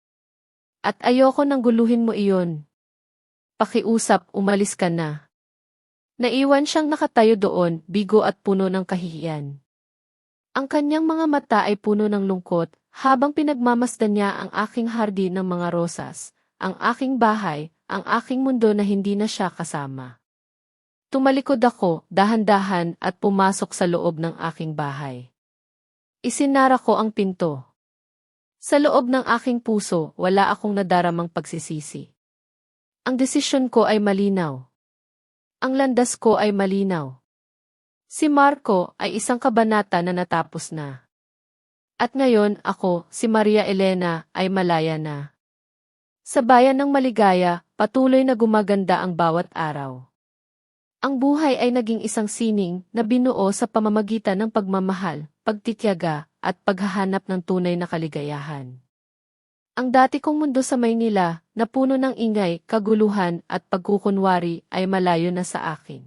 At ayoko nang guluhin mo iyon. Pakiusap, umalis ka na. Naiwan siyang nakatayo doon, bigo at puno ng kahihiyan. Ang kanyang mga mata ay puno ng lungkot, habang pinagmamasdan niya ang aking hardin ng mga rosas, ang aking bahay, ang aking mundo na hindi na siya kasama. Tumalikod ako, dahan-dahan at pumasok sa loob ng aking bahay. Isinara ko ang pinto. Sa loob ng aking puso, wala akong nadaramang pagsisisi. Ang desisyon ko ay malinaw. Ang landas ko ay malinaw. Si Marco ay isang kabanata na natapos na. At ngayon ako, si Maria Elena, ay malaya na. Sa bayan ng maligaya, patuloy na gumaganda ang bawat araw. Ang buhay ay naging isang sining na binuo sa pamamagitan ng pagmamahal, pagtityaga, at paghahanap ng tunay na kaligayahan. Ang dati kong mundo sa Maynila, na puno ng ingay, kaguluhan, at pagkukunwari, ay malayo na sa akin.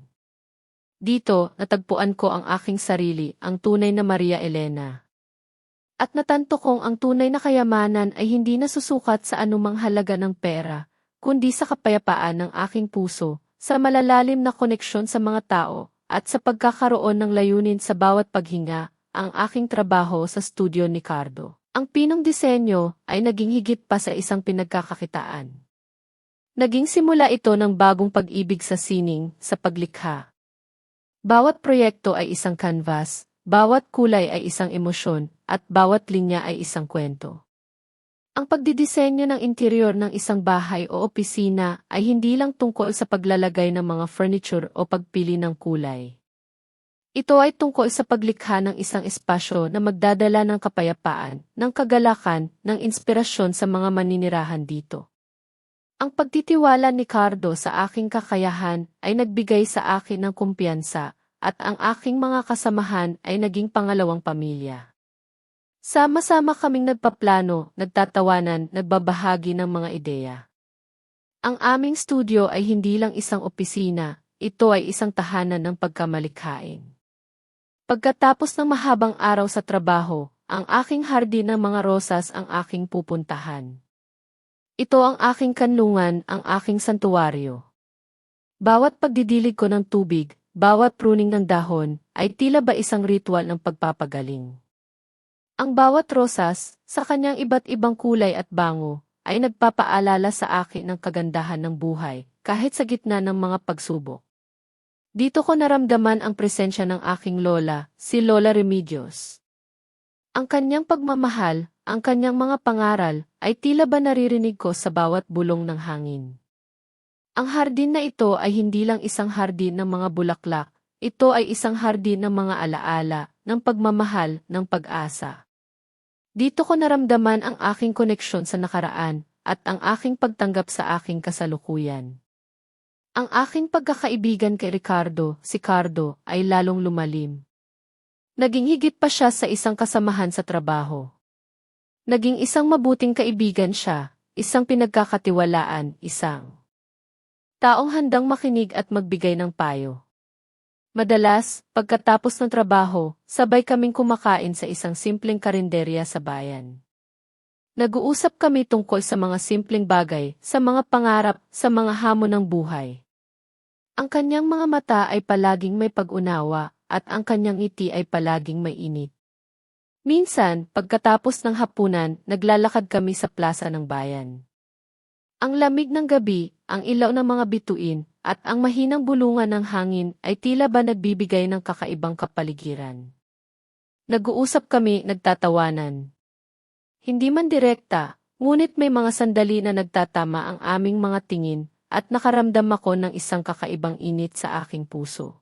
Dito, natagpuan ko ang aking sarili, ang tunay na Maria Elena. At natanto kong ang tunay na kayamanan ay hindi nasusukat sa anumang halaga ng pera, kundi sa kapayapaan ng aking puso, sa malalalim na koneksyon sa mga tao, at sa pagkakaroon ng layunin sa bawat paghinga, ang aking trabaho sa studio ni Cardo. Ang pinong disenyo ay naging higit pa sa isang pinagkakakitaan. Naging simula ito ng bagong pag-ibig sa sining, sa paglikha. Bawat proyekto ay isang canvas, bawat kulay ay isang emosyon, at bawat linya ay isang kwento. Ang pagdidisenyo ng interior ng isang bahay o opisina ay hindi lang tungkol sa paglalagay ng mga furniture o pagpili ng kulay. Ito ay tungkol sa paglikha ng isang espasyo na magdadala ng kapayapaan, ng kagalakan, ng inspirasyon sa mga maninirahan dito. Ang pagtitiwala ni Cardo sa aking kakayahan ay nagbigay sa akin ng kumpiyansa, at ang aking mga kasamahan ay naging pangalawang pamilya. Sama-sama kaming nagpaplano, nagtatawanan, nagbabahagi ng mga ideya. Ang aming studio ay hindi lang isang opisina, ito ay isang tahanan ng pagkamalikhain. Pagkatapos ng mahabang araw sa trabaho, ang aking hardin ng mga rosas ang aking pupuntahan. Ito ang aking kanlungan, ang aking santuwaryo. Bawat pagdidilig ko ng tubig, bawat pruning ng dahon, ay tila ba isang ritual ng pagpapagaling. Ang bawat rosas, sa kanyang iba't ibang kulay at bango, ay nagpapaalala sa akin ng kagandahan ng buhay, kahit sa gitna ng mga pagsubok. Dito ko naramdaman ang presensya ng aking lola, si Lola Remedios. Ang kanyang pagmamahal, ang kanyang mga pangaral, ay tila ba naririnig ko sa bawat bulong ng hangin. Ang hardin na ito ay hindi lang isang hardin ng mga bulaklak, ito ay isang hardin ng mga alaala, ng pagmamahal, ng pag-asa. Dito ko naramdaman ang aking koneksyon sa nakaraan, at ang aking pagtanggap sa aking kasalukuyan. Ang aking pagkakaibigan kay Ricardo, si Cardo, ay lalong lumalim. Naging higit pa siya sa isang kasamahan sa trabaho. Naging isang mabuting kaibigan siya, isang pinagkakatiwalaan, isang taong handang makinig at magbigay ng payo. Madalas, pagkatapos ng trabaho, sabay kaming kumakain sa isang simpleng karinderya sa bayan. Nag-uusap kami tungkol sa mga simpleng bagay, sa mga pangarap, sa mga hamon ng buhay. Ang kanyang mga mata ay palaging may pag-unawa, at ang kanyang ngiti ay palaging may init. Minsan, pagkatapos ng hapunan, naglalakad kami sa plaza ng bayan. Ang lamig ng gabi, ang ilaw ng mga bituin, at ang mahinang bulungan ng hangin ay tila ba nagbibigay ng kakaibang kapaligiran. Nag-uusap kami, nagtatawanan. Hindi man direkta, ngunit may mga sandali na nagtatama ang aming mga tingin, at nakaramdam ako ng isang kakaibang init sa aking puso.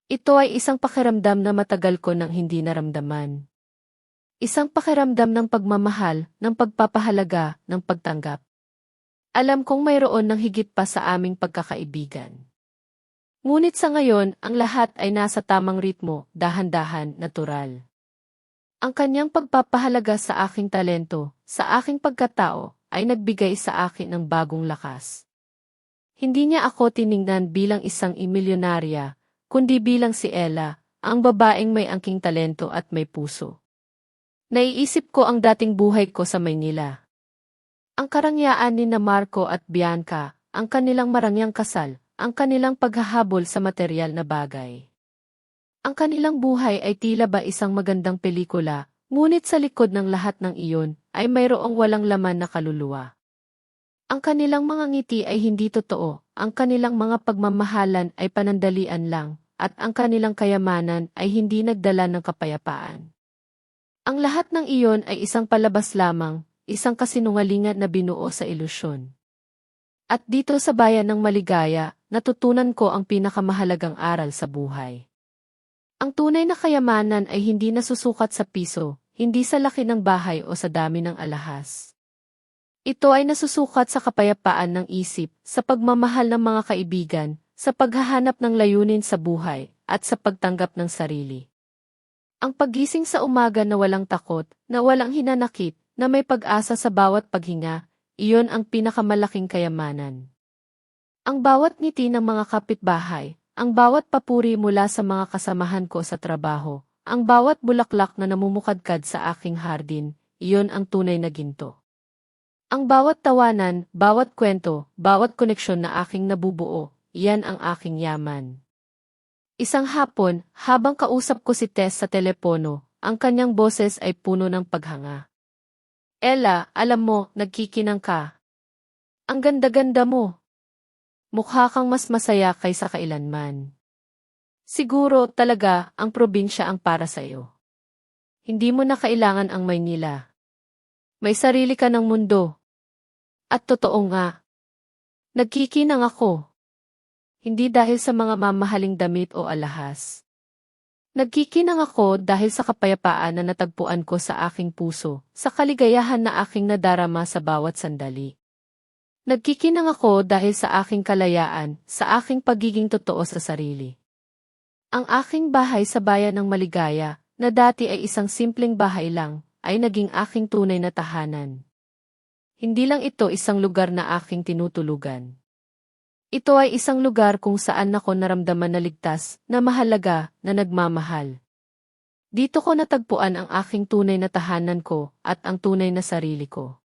Ito ay isang pakiramdam na matagal ko nang hindi naramdaman. Isang pakiramdam ng pagmamahal, ng pagpapahalaga, ng pagtanggap. Alam kong mayroon ng higit pa sa aming pagkakaibigan. Ngunit sa ngayon, ang lahat ay nasa tamang ritmo, dahan-dahan, natural. Ang kanyang pagpapahalaga sa aking talento, sa aking pagkatao, ay nagbigay sa akin ng bagong lakas. Hindi niya ako tiningnan bilang isang imilyonarya, kundi bilang si Ella, ang babaeng may angking talento at may puso. Naiisip ko ang dating buhay ko sa Maynila. Ang karangyaan ni na Marco at Bianca, ang kanilang marangyang kasal, ang kanilang paghahabol sa materyal na bagay. Ang kanilang buhay ay tila ba isang magandang pelikula, ngunit sa likod ng lahat ng iyon, ay mayroong walang laman na kaluluwa. Ang kanilang mga ngiti ay hindi totoo, ang kanilang mga pagmamahalan ay panandalian lang, at ang kanilang kayamanan ay hindi nagdala ng kapayapaan. Ang lahat ng iyon ay isang palabas lamang, isang kasinungalingan na binuo sa ilusyon. At dito sa bayan ng Maligaya, natutunan ko ang pinakamahalagang aral sa buhay. Ang tunay na kayamanan ay hindi nasusukat sa piso, hindi sa laki ng bahay o sa dami ng alahas. Ito ay nasusukat sa kapayapaan ng isip, sa pagmamahal ng mga kaibigan, sa paghahanap ng layunin sa buhay, at sa pagtanggap ng sarili. Ang paggising sa umaga na walang takot, na walang hinanakit, na may pag-asa sa bawat paghinga, iyon ang pinakamalaking kayamanan. Ang bawat ngiti ng mga kapitbahay, ang bawat papuri mula sa mga kasamahan ko sa trabaho, ang bawat bulaklak na namumukadkad sa aking hardin, iyon ang tunay na ginto. Ang bawat tawanan, bawat kwento, bawat koneksyon na aking nabubuo, iyan ang aking yaman. Isang hapon, habang kausap ko si Tess sa telepono, ang kanyang boses ay puno ng paghanga. Ella, alam mo, nagkikinang ka. Ang ganda-ganda mo. Mukha kang mas masaya kaysa kailanman. Siguro talaga ang probinsya ang para sa iyo. Hindi mo na kailangan ang Maynila. May sarili ka ng mundo. At totoo nga. Nagkikinang ako. Hindi dahil sa mga mamahaling damit o alahas. Nagkikinang ako dahil sa kapayapaan na natagpuan ko sa aking puso, sa kaligayahan na aking nadarama sa bawat sandali. Nagkikinang ako dahil sa aking kalayaan, sa aking pagiging totoo sa sarili. Ang aking bahay sa bayan ng Maligaya, na dati ay isang simpleng bahay lang, ay naging aking tunay na tahanan. Hindi lang ito isang lugar na aking tinutulugan. Ito ay isang lugar kung saan ako naramdaman na ligtas, na mahalaga, na nagmamahal. Dito ko natagpuan ang aking tunay na tahanan ko at ang tunay na sarili ko.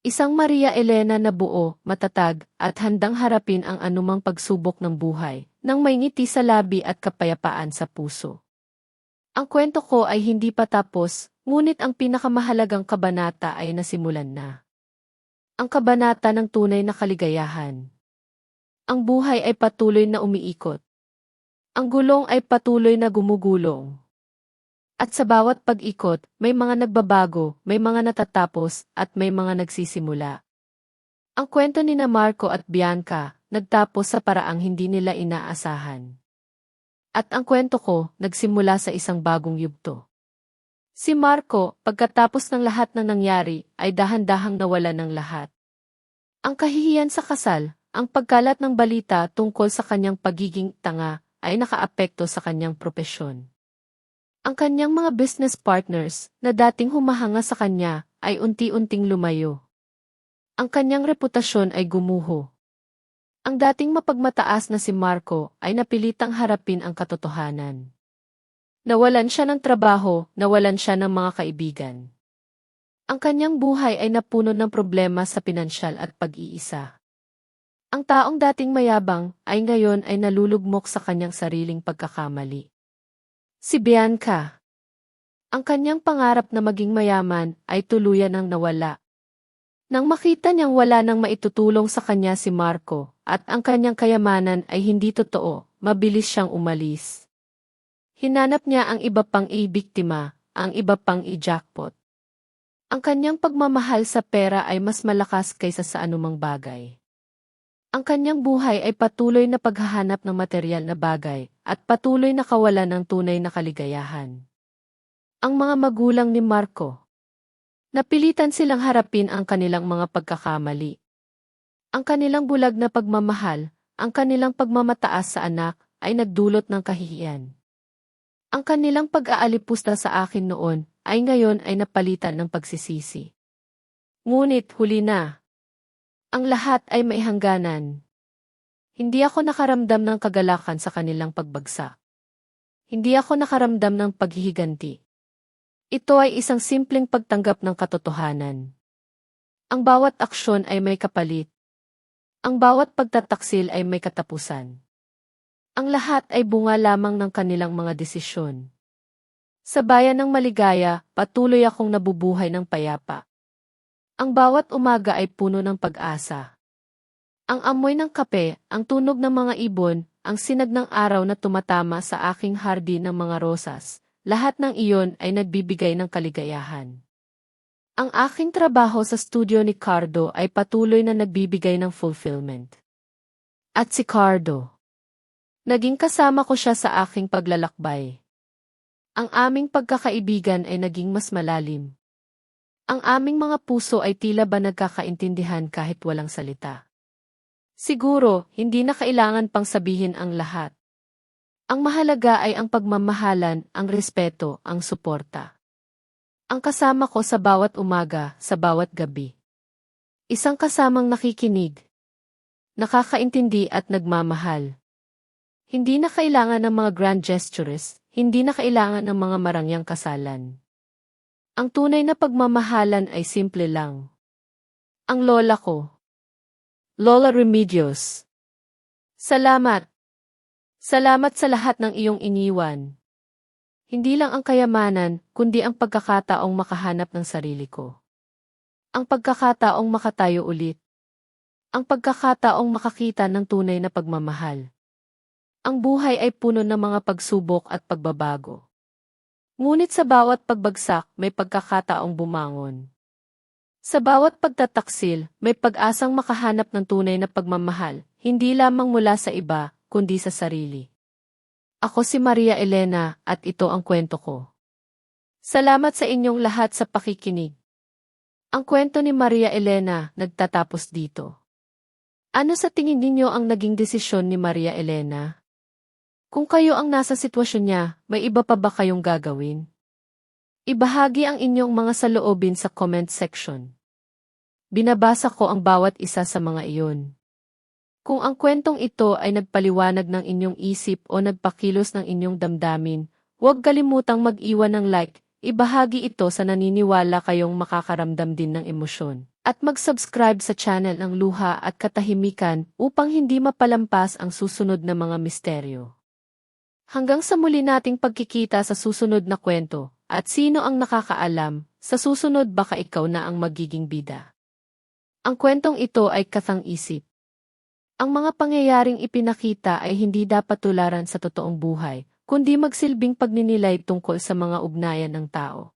Isang Maria Elena na buo, matatag, at handang harapin ang anumang pagsubok ng buhay, nang may ngiti sa labi at kapayapaan sa puso. Ang kwento ko ay hindi pa tapos, ngunit ang pinakamahalagang kabanata ay nasimulan na. Ang kabanata ng tunay na kaligayahan. Ang buhay ay patuloy na umiikot. Ang gulong ay patuloy na gumugulong. At sa bawat pag-ikot, may mga nagbabago, may mga natatapos, at may mga nagsisimula. Ang kwento ni na Marco at Bianca, nagtapos sa paraang hindi nila inaasahan. At ang kwento ko, nagsimula sa isang bagong yugto. Si Marco, pagkatapos ng lahat ng nangyari, ay dahan-dahang nawala ng lahat. Ang kahihiyan sa kasal, ang pagkalat ng balita tungkol sa kanyang pagiging tanga, ay nakaapekto sa kanyang propesyon. Ang kanyang mga business partners, na dating humahanga sa kanya, ay unti-unting lumayo. Ang kanyang reputasyon ay gumuho. Ang dating mapagmataas na si Marco ay napilitang harapin ang katotohanan. Nawalan siya ng trabaho, nawalan siya ng mga kaibigan. Ang kanyang buhay ay napuno ng problema sa pinansyal at pag-iisa. Ang taong dating mayabang ay ngayon ay nalulugmok sa kanyang sariling pagkakamali. Si Bianca. Ang kanyang pangarap na maging mayaman ay tuluyan ng nawala. Nang makita niyang wala nang maitutulong sa kanya si Marco, at ang kanyang kayamanan ay hindi totoo, mabilis siyang umalis. Hinanap niya ang iba pang i-biktima, ang iba pang i-jackpot. Ang kanyang pagmamahal sa pera ay mas malakas kaysa sa anumang bagay. Ang kanyang buhay ay patuloy na paghahanap ng material na bagay, at patuloy na kawalan ng tunay na kaligayahan. Ang mga magulang ni Marco. Napilitan silang harapin ang kanilang mga pagkakamali. Ang kanilang bulag na pagmamahal, ang kanilang pagmamataas sa anak, ay nagdulot ng kahihiyan. Ang kanilang pag-aalipusta sa akin noon, ay ngayon ay napalitan ng pagsisisi. Ngunit huli na. Ang lahat ay may hangganan. Hindi ako nakaramdam ng kagalakan sa kanilang pagbagsak. Hindi ako nakaramdam ng paghihiganti. Ito ay isang simpleng pagtanggap ng katotohanan. Ang bawat aksyon ay may kapalit. Ang bawat pagtataksil ay may katapusan. Ang lahat ay bunga lamang ng kanilang mga desisyon. Sa bayan ng maligaya, patuloy akong nabubuhay ng payapa. Ang bawat umaga ay puno ng pag-asa. Ang amoy ng kape, ang tunog ng mga ibon, ang sinag ng araw na tumatama sa aking hardin ng mga rosas, lahat ng iyon ay nagbibigay ng kaligayahan. Ang aking trabaho sa studio ni Cardo ay patuloy na nagbibigay ng fulfillment. At si Cardo. Naging kasama ko siya sa aking paglalakbay. Ang aming pagkakaibigan ay naging mas malalim. Ang aming mga puso ay tila ba nagkakaintindihan kahit walang salita. Siguro, hindi na kailangan pang sabihin ang lahat. Ang mahalaga ay ang pagmamahalan, ang respeto, ang suporta. Ang kasama ko sa bawat umaga, sa bawat gabi. Isang kasamang nakikinig, nakakaintindi at nagmamahal. Hindi na kailangan ng mga grand gestures, hindi na kailangan ng mga marangyang kasalan. Ang tunay na pagmamahalan ay simple lang. Ang lola ko. Lola Remedios. Salamat. Salamat sa lahat ng iyong iniwan. Hindi lang ang kayamanan, kundi ang pagkakataong makahanap ng sarili ko. Ang pagkakataong makatayo ulit. Ang pagkakataong makakita ng tunay na pagmamahal. Ang buhay ay puno ng mga pagsubok at pagbabago. Ngunit sa bawat pagbagsak, may pagkakataong bumangon. Sa bawat pagtataksil, may pag-asang makahanap ng tunay na pagmamahal, hindi lamang mula sa iba, kundi sa sarili. Ako si Maria Elena at ito ang kwento ko. Salamat sa inyong lahat sa pakikinig. Ang kwento ni Maria Elena nagtatapos dito. Ano sa tingin ninyo ang naging desisyon ni Maria Elena? Kung kayo ang nasa sitwasyon niya, may iba pa ba kayong gagawin? Ibahagi ang inyong mga saloobin sa comment section. Binabasa ko ang bawat isa sa mga iyon. Kung ang kwentong ito ay nagpaliwanag ng inyong isip o nagpakilos ng inyong damdamin, huwag kalimutang mag-iwan ng like, ibahagi ito sa naniniwala kayong makakaramdam din ng emosyon, at mag-subscribe sa channel ng Luha at Katahimikan upang hindi mapalampas ang susunod na mga misteryo. Hanggang sa muli nating pagkikita sa susunod na kwento, at sino ang nakakaalam, sa susunod baka ikaw na ang magiging bida. Ang kwentong ito ay kathang-isip. Ang mga pangyayaring ipinakita ay hindi dapat tularan sa totoong buhay, kundi magsilbing pagninilay tungkol sa mga ugnayan ng tao.